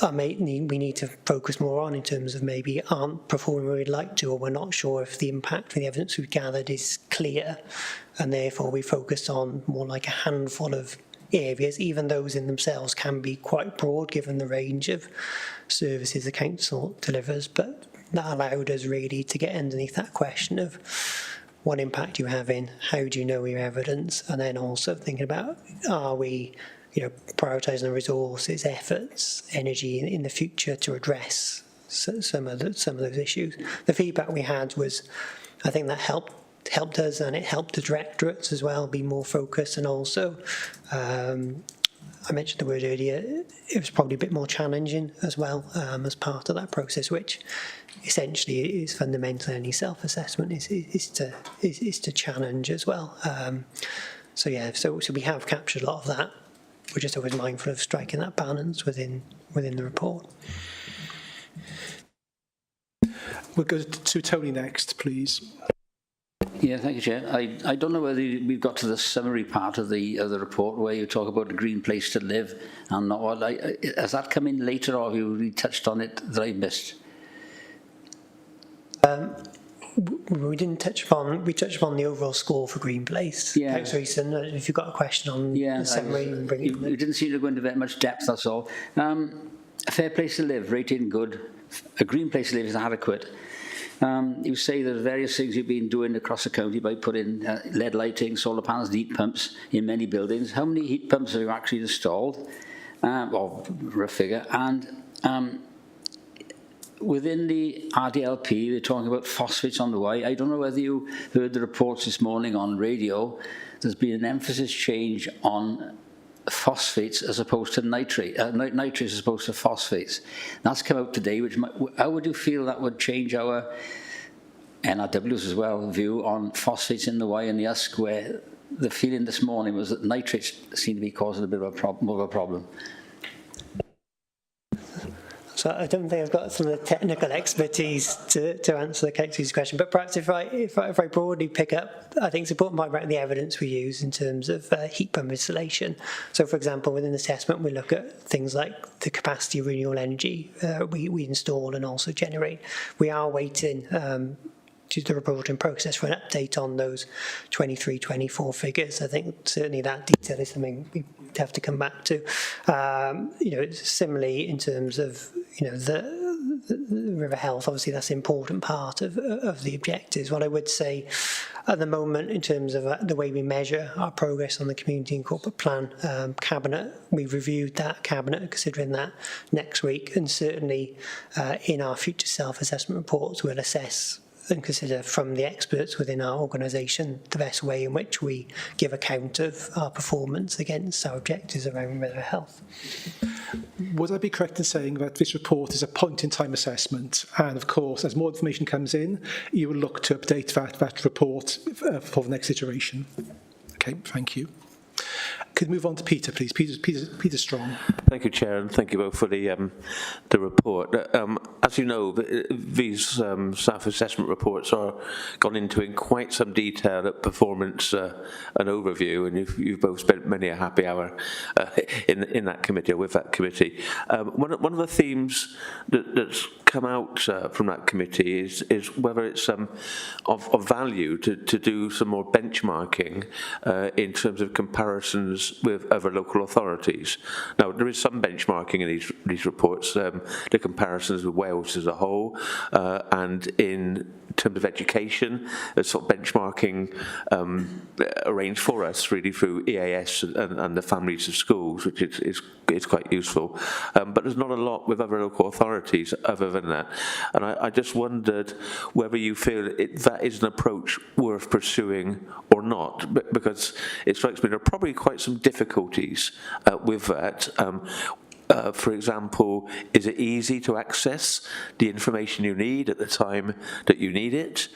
we need to focus more on in terms of maybe aren't performing where we'd like to, or we're not sure if the impact of the evidence we've gathered is clear, and therefore we focus on more like a handful of areas. Even those in themselves can be quite broad given the range of services the council delivers, but that allowed us really to get underneath that question of what impact you're having, how do you know your evidence, and then also thinking about, are we prioritising the resources, efforts, energy in the future to address some of those issues. The feedback we had was, I think that helped us, and it helped the directorates as well be more focused. And also, I mentioned the word earlier, it was probably a bit more challenging as well, as part of that process, which essentially is fundamentally any self-assessment is to challenge as well. So we have captured a lot of that. We're just always mindful of striking that balance within the report. We'll go to Tony next, please. Yeah, thank you, Chair. I don't know whether we've got to the summary part of the report where you talk about a green place to live and not what. Has that come in later, or have you really touched on it that I missed? We didn't touch upon. We touched upon the overall score for Green Place. Yeah. So Ethan, if you've got a question on the summary, bring it. You didn't seem to go into very much depth. That's all. A fair place to live, rating good. A green place to live is adequate. You say there's various things you've been doing across the county by putting LED lighting, solar panels, and heat pumps in many buildings. How many heat pumps have you actually installed? Or rough figure. And within the RDLP, they're talking about phosphates on the way. I don't know whether you heard the reports this morning on radio. There's been an emphasis change on phosphates as opposed to nitrates as opposed to phosphates. That's come out today. How would you feel that would change our NRWs as well view on phosphates in the Y and the USC, where the feeling this morning was that nitrates seem to be causing a bit of a problem? So I don't think I've got some of the technical expertise to answer the Kex's question, but perhaps if I broadly pick up, I think it's important to point out the evidence we use in terms of heat pump installation. So, for example, within the assessment, we look at things like the capacity of renewable energy we install and also generate. We are waiting to the reporting process for an update on those 23-24 figures. I think certainly that detail is something we have to come back to. Similarly in terms of the river health, obviously that's an important part of the objectives. What I would say at the moment in terms of the way we measure our progress on the community and corporate plan, cabinet, we've reviewed that cabinet, considering that next week, and certainly in our future self-assessment reports we'll assess and consider from the experts within our organisation the best way in which we give account of our performance against our objectives around river health. Would I be correct in saying that this report is a point-in-time assessment, and of course as more information comes in you will look to update that report for the next iteration? Okay, thank you. Could move on to Peter, please. Peter Strong. Thank you, Chair, and thank you both for the report. As you know, these self-assessment reports are gone into in quite some detail at performance and overview, and you've both spent many a happy hour in that committee or with that committee. One of the themes that's come out from that committee is whether it's of value to do some more benchmarking in terms of comparisons with other local authorities. Now, there is some benchmarking in these reports, the comparisons with Wales as a whole, and in terms of education, a sort of benchmarking arranged for us really through EAS and the families of schools, which is quite useful. But there's not a lot with other local authorities other than that. And I just wondered whether you feel that is an approach worth pursuing or not, because it strikes me there are probably quite some difficulties with that. For example, is it easy to access the information you need at the time that you need it?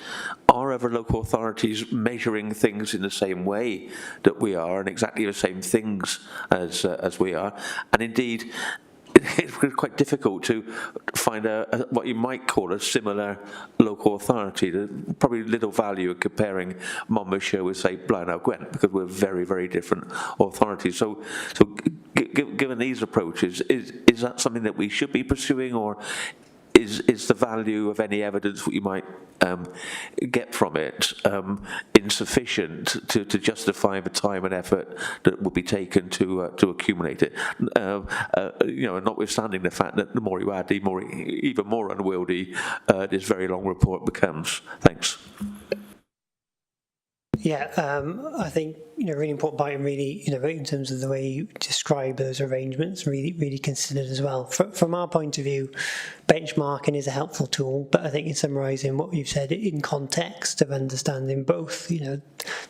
Are other local authorities measuring things in the same way that we are and exactly the same things as we are? And indeed, it's quite difficult to find what you might call a similar local authority. There's probably little value in comparing Monmouthshire with, say, Blaenau Gwent, because we're very, very different authorities. So given these approaches, is that something that we should be pursuing, or is the value of any evidence that you might get from it insufficient to justify the time and effort that would be taken to accumulate it? Notwithstanding the fact that the more you add, the even more unwieldy this very long report becomes. Thanks. Yeah, I think really important point, and really in terms of the way you describe those arrangements, really considered as well. From our point of view, benchmarking is a helpful tool, but I think in summarising what you've said in context of understanding both the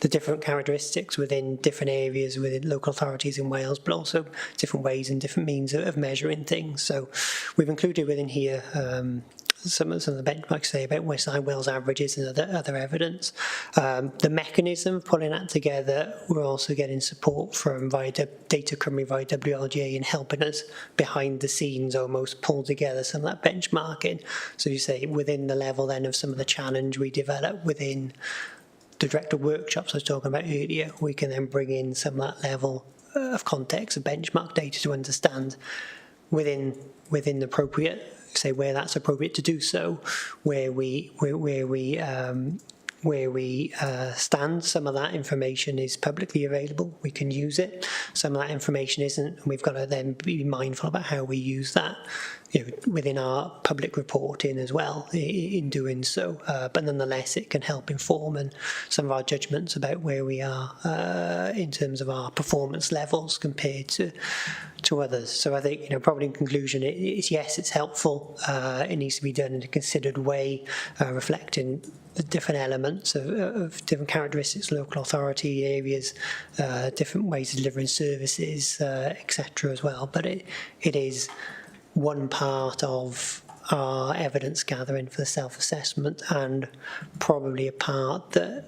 different characteristics within different areas within local authorities in Wales, but also different ways and different means of measuring things. So we've included within here some of the benchmarks say about West Side Wales averages and other evidence. The mechanism of pulling that together, we're also getting support from Data Cymru via WLGA in helping us behind the scenes almost pull together some of that benchmarking. So you say within the level then of some of the challenge we develop within the director workshops I was talking about earlier, we can then bring in some of that level of context of benchmark data to understand within the appropriate, say where that's appropriate to do so, where we stand. Some of that information is publicly available, we can use it. Some of that information isn't, and we've got to then be mindful about how we use that within our public reporting as well in doing so. But nonetheless, it can help inform and some of our judgments about where we are in terms of our performance levels compared to to others. So I think, probably in conclusion, it's yes, it's helpful. It needs to be done in a considered way, reflecting the different elements of different characteristics, local authority areas, different ways of delivering services, etc. as well. But it is one part of our evidence gathering for the self-assessment, and probably a part that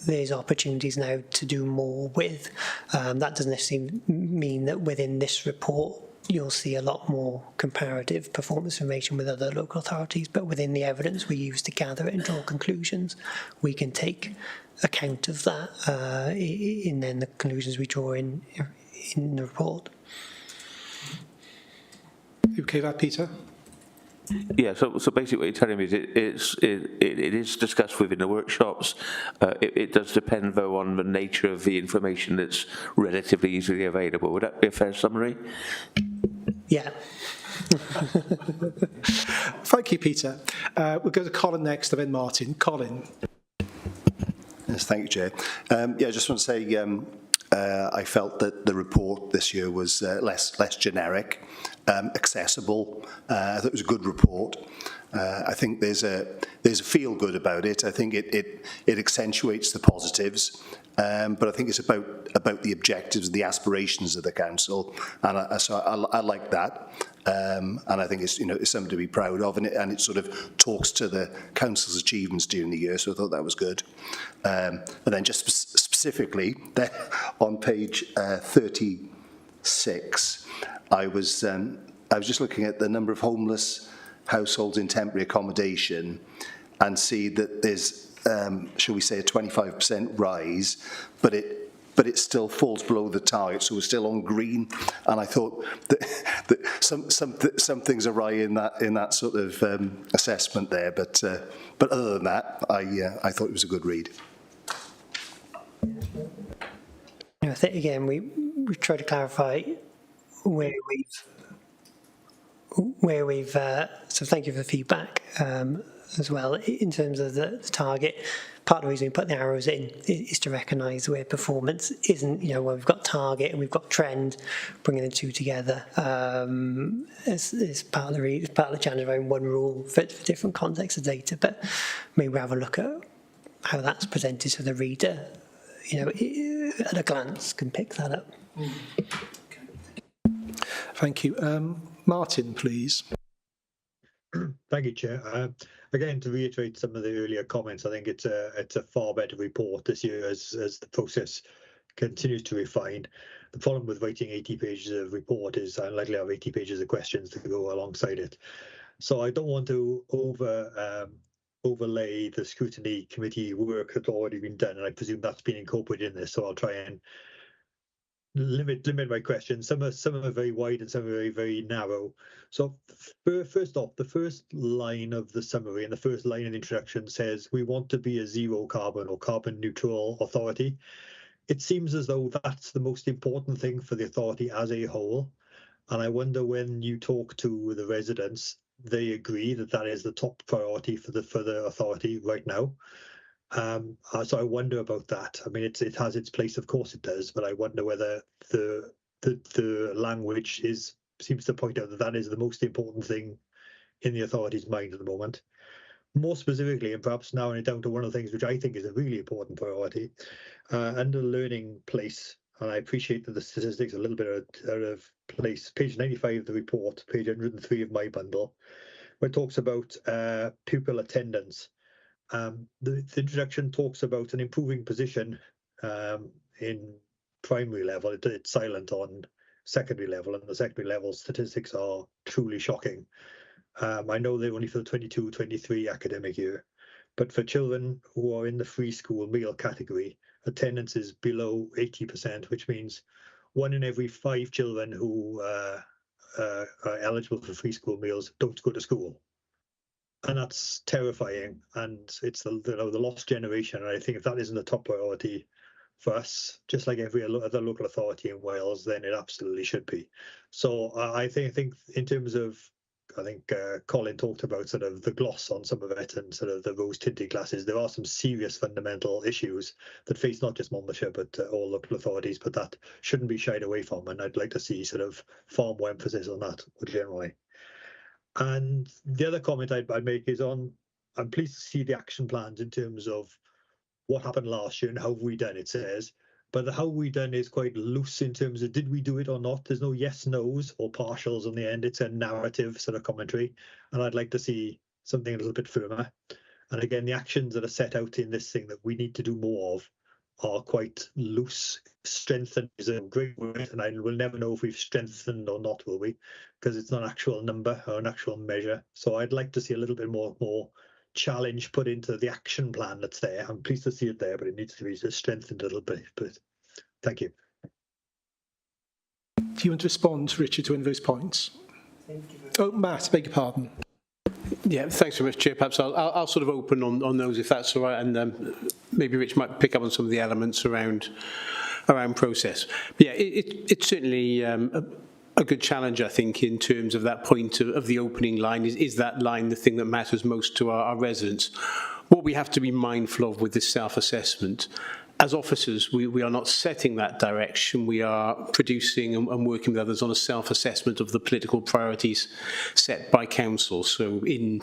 there's opportunities now to do more with. That doesn't necessarily mean that within this report you'll see a lot more comparative performance information with other local authorities, but within the evidence we use to gather it and draw conclusions, we can take account of that in then the conclusions we draw in the report. Okay, that Peter? Yeah, so basically what you're telling me is it is discussed within the workshops. It does depend, though, on the nature of the information that's relatively easily available. Would that be a fair summary? Yeah. Thank you, Peter. We'll go to Colin next, and then Martin. Colin. Yes, thank you, Chair. Yeah, I just want to say I felt that the report this year was less generic, accessible. I thought it was a good report. I think there's a feel good about it. I think it accentuates the positives, but I think it's about the objectives, the aspirations of the council, and so I like that. And I think it's something to be proud of, and it sort of talks to the council's achievements during the year. So I thought that was good. And then just specifically there on page 36, I was just looking at the number of homeless households in temporary accommodation, and see that there's shall we say a 25% rise, but it still falls below the target, so we're still on green. And I thought that some things are right in that sort of assessment there. But other than that, I thought it was a good read. I think again we try to clarify where we've. So thank you for the feedback as well in terms of the target. Part of the reason we put the arrows in is to recognise where performance isn't, where we've got target and we've got trend, bringing the two together is part of the challenge of having one rule for different contexts of data. But maybe we'll have a look at how that's presented to the reader, at a glance can pick that up. Thank you. Martin, please. Thank you, Chair. Again, to reiterate some of the earlier comments, I think it's a far better report this year as the process continues to refine. The problem with writing 80 pages of report is unlikely to have 80 pages of questions to go alongside it. So I don't want to overlay the scrutiny committee work that's already been done, and I presume that's been incorporated in this. So I'll try and limit my questions. Some are very wide and some are very, very narrow. So first off, the first line of the summary and the first line of the introduction says we want to be a zero carbon or carbon neutral authority. It seems as though that's the most important thing for the authority as a whole. And I wonder, when you talk to the residents, they agree that that is the top priority for the authority right now. So I wonder about that. I mean, it has its place, of course it does, but I wonder whether the language seems to point out that is the most important thing in the authority's mind at the moment. More specifically, and perhaps narrowing it down to one of the things which I think is a really important priority, under learning place, and I appreciate that the statistics are a little bit out of place. Page 95 of the report, page 103 of my bundle, where it talks about pupil attendance. The introduction talks about an improving position in primary level. It's silent on secondary level, and the secondary level statistics are truly shocking. I know they're only for the 22-23 academic year, but for children who are in the free school meal category, attendance is below 80%, which means 1 in every 5 children who are eligible for free school meals don't go to school. And that's terrifying, and it's the lost generation. And I think if that isn't a top priority for us, just like every other local authority in Wales, then it absolutely should be. So I think in terms of I think Colin talked about sort of the gloss on some of it and sort of the rose-tinted glasses. There are some serious fundamental issues that face not just Monmouthshire but all local authorities, but that shouldn't be shied away from. And I'd like to see sort of far more emphasis on that generally. And the other comment I'd make is on, I'm pleased to see the action plans in terms of what happened last year and how have we done, it says. But the how we done is quite loose in terms of did we do it or not. There's no yes, no's or partials on the end. It's a narrative sort of commentary. And I'd like to see something a little bit firmer. And again, the actions that are set out in this thing that we need to do more of are quite loose. Strengthen is a great word, and I will never know if we've strengthened or not, will we? Because it's not an actual number or an actual measure. So I'd like to see a little bit more challenge put into the action plan that's there. I'm pleased to see it there, but it needs to be strengthened a little bit. But thank you. Do you want to respond, Richard, to any of those points? Thank you. Oh, Matt, beg your pardon. Yeah, thanks very much, Chair. Perhaps I'll sort of open on those if that's all right, and maybe Rich might pick up on some of the elements around process. But yeah, it's certainly a good challenge, I think, in terms of that point of the opening line. Is that line the thing that matters most to our residents? What we have to be mindful of with this self-assessment, as officers, we are not setting that direction. We are producing and working with others on a self-assessment of the political priorities set by council. So in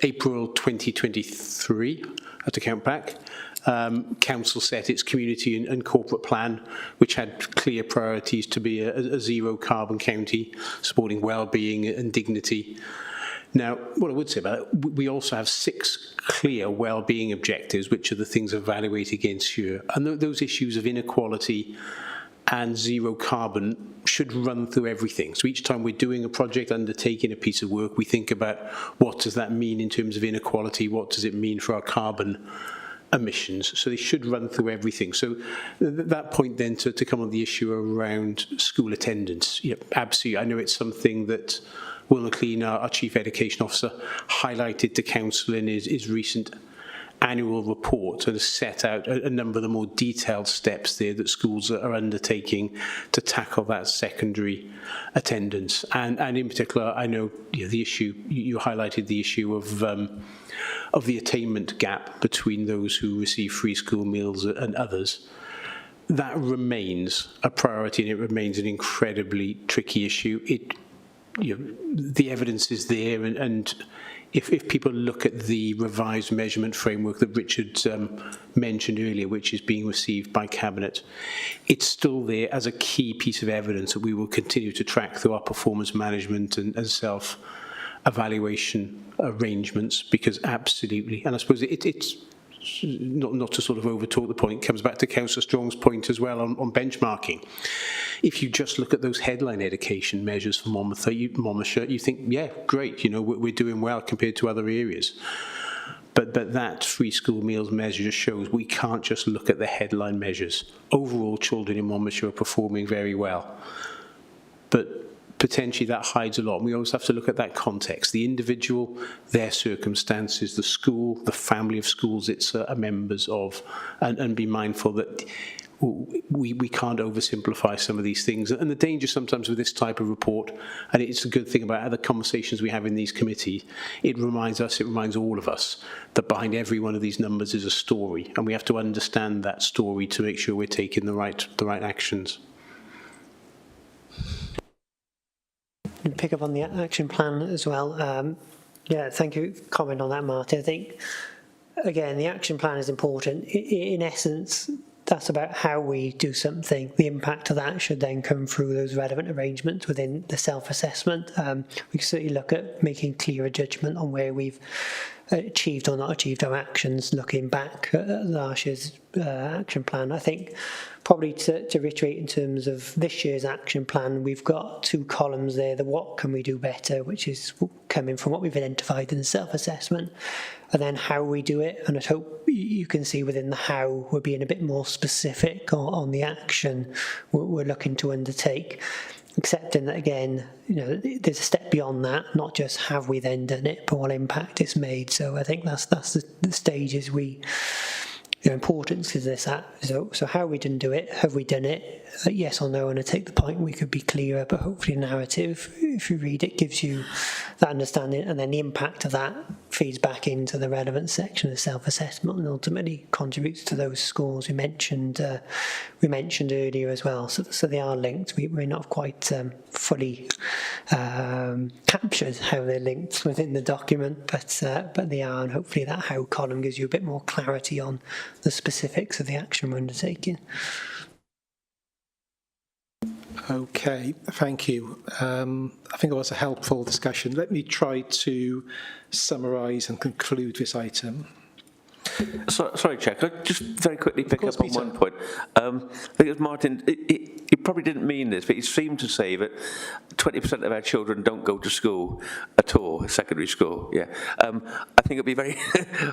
April 2023, I have to count back, council set its community and corporate plan, which had clear priorities to be a zero carbon county, supporting well-being and dignity. Now, what I would say about it, we also have 6 clear well-being objectives, which are the things evaluated against here. And those issues of inequality and zero carbon should run through everything. So each time we're doing a project, undertaking a piece of work, we think about what does that mean in terms of inequality, what does it mean for our carbon emissions. So they should run through everything. So that point then to come on the issue around school attendance, yeah, absolutely. I know it's something that Will McLean, our Chief Education Officer, highlighted to Council in his recent annual report and has set out a number of the more detailed steps there that schools are undertaking to tackle that secondary attendance. And in particular, I know the issue, you highlighted the issue of the attainment gap between those who receive free school meals and others. That remains a priority and it remains an incredibly tricky issue. The evidence is there, and if people look at the revised measurement framework that Richard mentioned earlier, which is being received by Cabinet, it's still there as a key piece of evidence that we will continue to track through our performance management and self-evaluation arrangements, because absolutely, and I suppose it's not to sort of overtalk the point, comes back to Councillor Strong's point as well on benchmarking. If you just look at those headline education measures for Monmouthshire, you think, yeah, great, we're doing well compared to other areas. But that free school meals measure just shows we can't just look at the headline measures. Overall, children in Monmouthshire are performing very well. But potentially that hides a lot. And we always have to look at that context, the individual, their circumstances, the school, the family of schools it's members of, and be mindful that we can't oversimplify some of these things. And the danger sometimes with this type of report, and it's a good thing about other conversations we have in these committees, it reminds all of us that behind every one of these numbers is a story, and we have to understand that story to make sure we're taking the right actions. And pick up on the action plan as well. Yeah, thank you for comment on that, Martin. I think, again, the action plan is important. In essence, that's about how we do something. The impact of that should then come through those relevant arrangements within the self-assessment. We can certainly look at making clearer judgment on where we've achieved or not achieved our actions, looking back at last year's action plan. I think probably to reiterate in terms of this year's action plan, we've got 2 columns there, the what can we do better, which is coming from what we've identified in the self-assessment, and then how we do it. And I hope you can see within the how we're being a bit more specific on the action we're looking to undertake, accepting that, again, there's a step beyond that, not just have we then done it, but what impact it's made. So I think that's the stages importance is this. So how we didn't do it, have we done it, yes or no, and I take the point we could be clearer, but hopefully narrative, if you read it, gives you that understanding, and then the impact of that feeds back into the relevant section of self-assessment and ultimately contributes to those scores we mentioned earlier as well. So they are linked. We're not quite fully captured how they're linked within the document, but they are, and hopefully that how column gives you a bit more clarity on the specifics of the action we're undertaking. Okay, thank you. I think it was a helpful discussion. Let me try to summarise and conclude this item. Sorry, Chair, could I just very quickly pick up on Peter. one point? I think it was Martin, he probably didn't mean this, but he seemed to say that 20% of our children don't go to school at all, secondary school, yeah. I think it'd be very,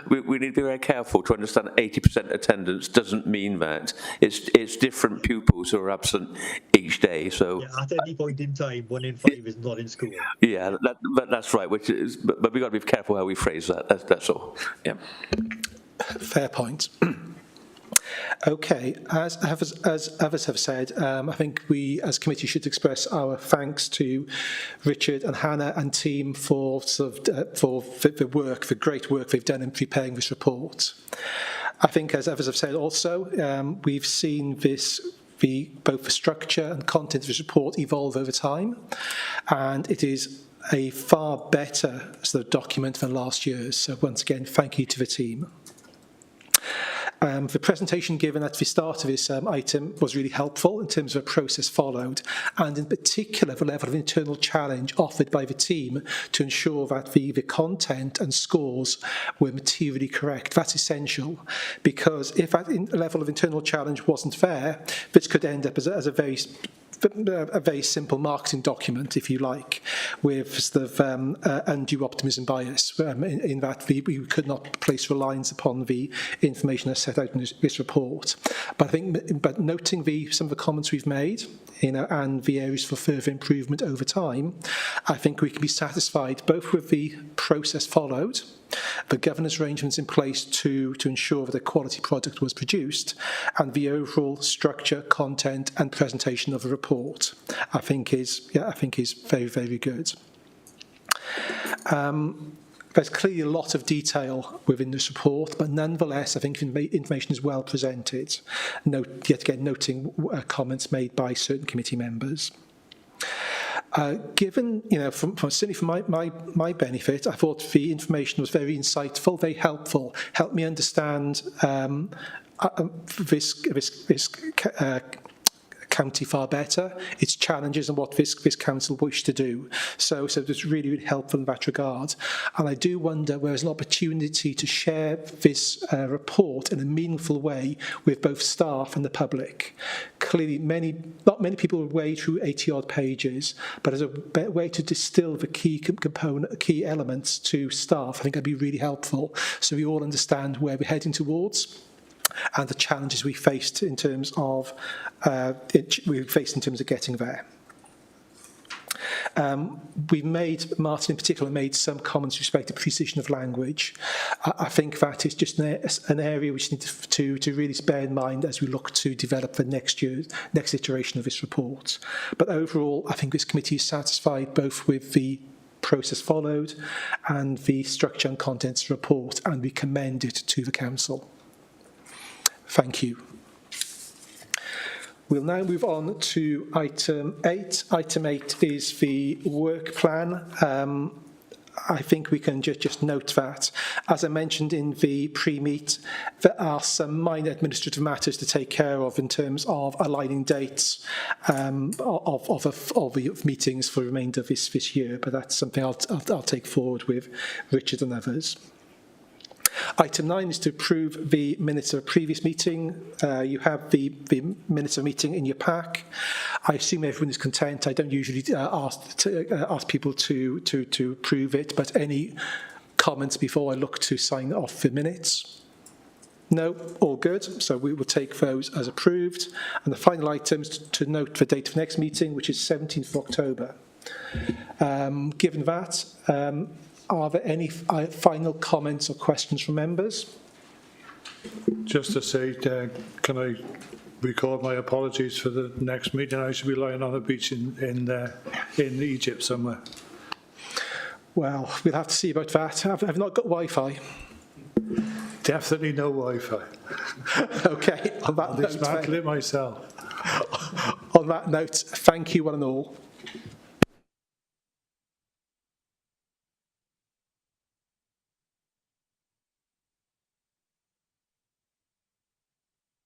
we need to be very careful to understand 80% attendance doesn't mean that. It's different pupils who are absent each day, so. Yeah, at any point in time, 1 in 5 is not in school. Yeah, that's right, which is, but we've got to be careful how we phrase that, that's all, yeah. Fair point. Okay, as others have said, I think we as committee should express our thanks to Richard and Hannah and team for the great work they've done in preparing this report. I think, as others have said also, we've seen both the structure and content of this report evolve over time, and it is a far better document than last year's. So once again, thank you to the team. The presentation given at the start of this item was really helpful in terms of the process followed, and in particular the level of internal challenge offered by the team to ensure that the content and scores were materially correct. That's essential, because if that level of internal challenge wasn't there, this could end up as a very simple marketing document, if you like, with undue optimism bias, in that we could not place reliance upon the information that's set out in this report. But noting some of the comments we've made, and the areas for further improvement over time, I think we can be satisfied both with the process followed, the governance arrangements in place to ensure that a quality product was produced, and the overall structure, content and presentation of the report, I think is very, very good. There's clearly a lot of detail within this report, but nonetheless, I think information is well presented. Yet again, noting comments made by certain committee members. Given, certainly for my benefit, I thought the information was very insightful, very helpful, helped me understand this county far better, its challenges and what this council wished to do. So it was really, really helpful in that regard. And I do wonder where there's an opportunity to share this report in a meaningful way with both staff and the public. Clearly, not many people will wade through 80-odd pages, but as a way to distill the key elements to staff, I think that'd be really helpful, so we all understand where we're heading towards and the challenges we faced in terms of getting there. Martin in particular made some comments with respect to precision of language. I think that is just an area which we need to really bear in mind as we look to develop the next iteration of this report. But overall, I think this committee is satisfied both with the process followed and the structure and contents report, and we commend it to the council. Thank you. We'll now move on to item 8. Item 8 is the work plan. I think we can just note that, as I mentioned in the pre-meet, there are some minor administrative matters to take care of in terms of aligning dates of the meetings for the remainder of this year, but that's something I'll take forward with Richard and others. Item 9 is to approve the minutes of a previous meeting. You have the minutes of a meeting in your pack. I assume everyone is content. I don't usually ask people to approve it, but any comments before I look to sign off the minutes? No, all good. So we will take those as approved. And the final item is to note the date of next meeting, which is 17th of October. Given that, are there any final comments or questions from members? Just to say, can I record my apologies for the next meeting. I should be lying on a beach in Egypt somewhere. Well, we'll have to see about that. I've not got Wi-Fi. Definitely no Wi-Fi. Okay, on that I'll note, dismantle it myself. on that note, thank you one and all.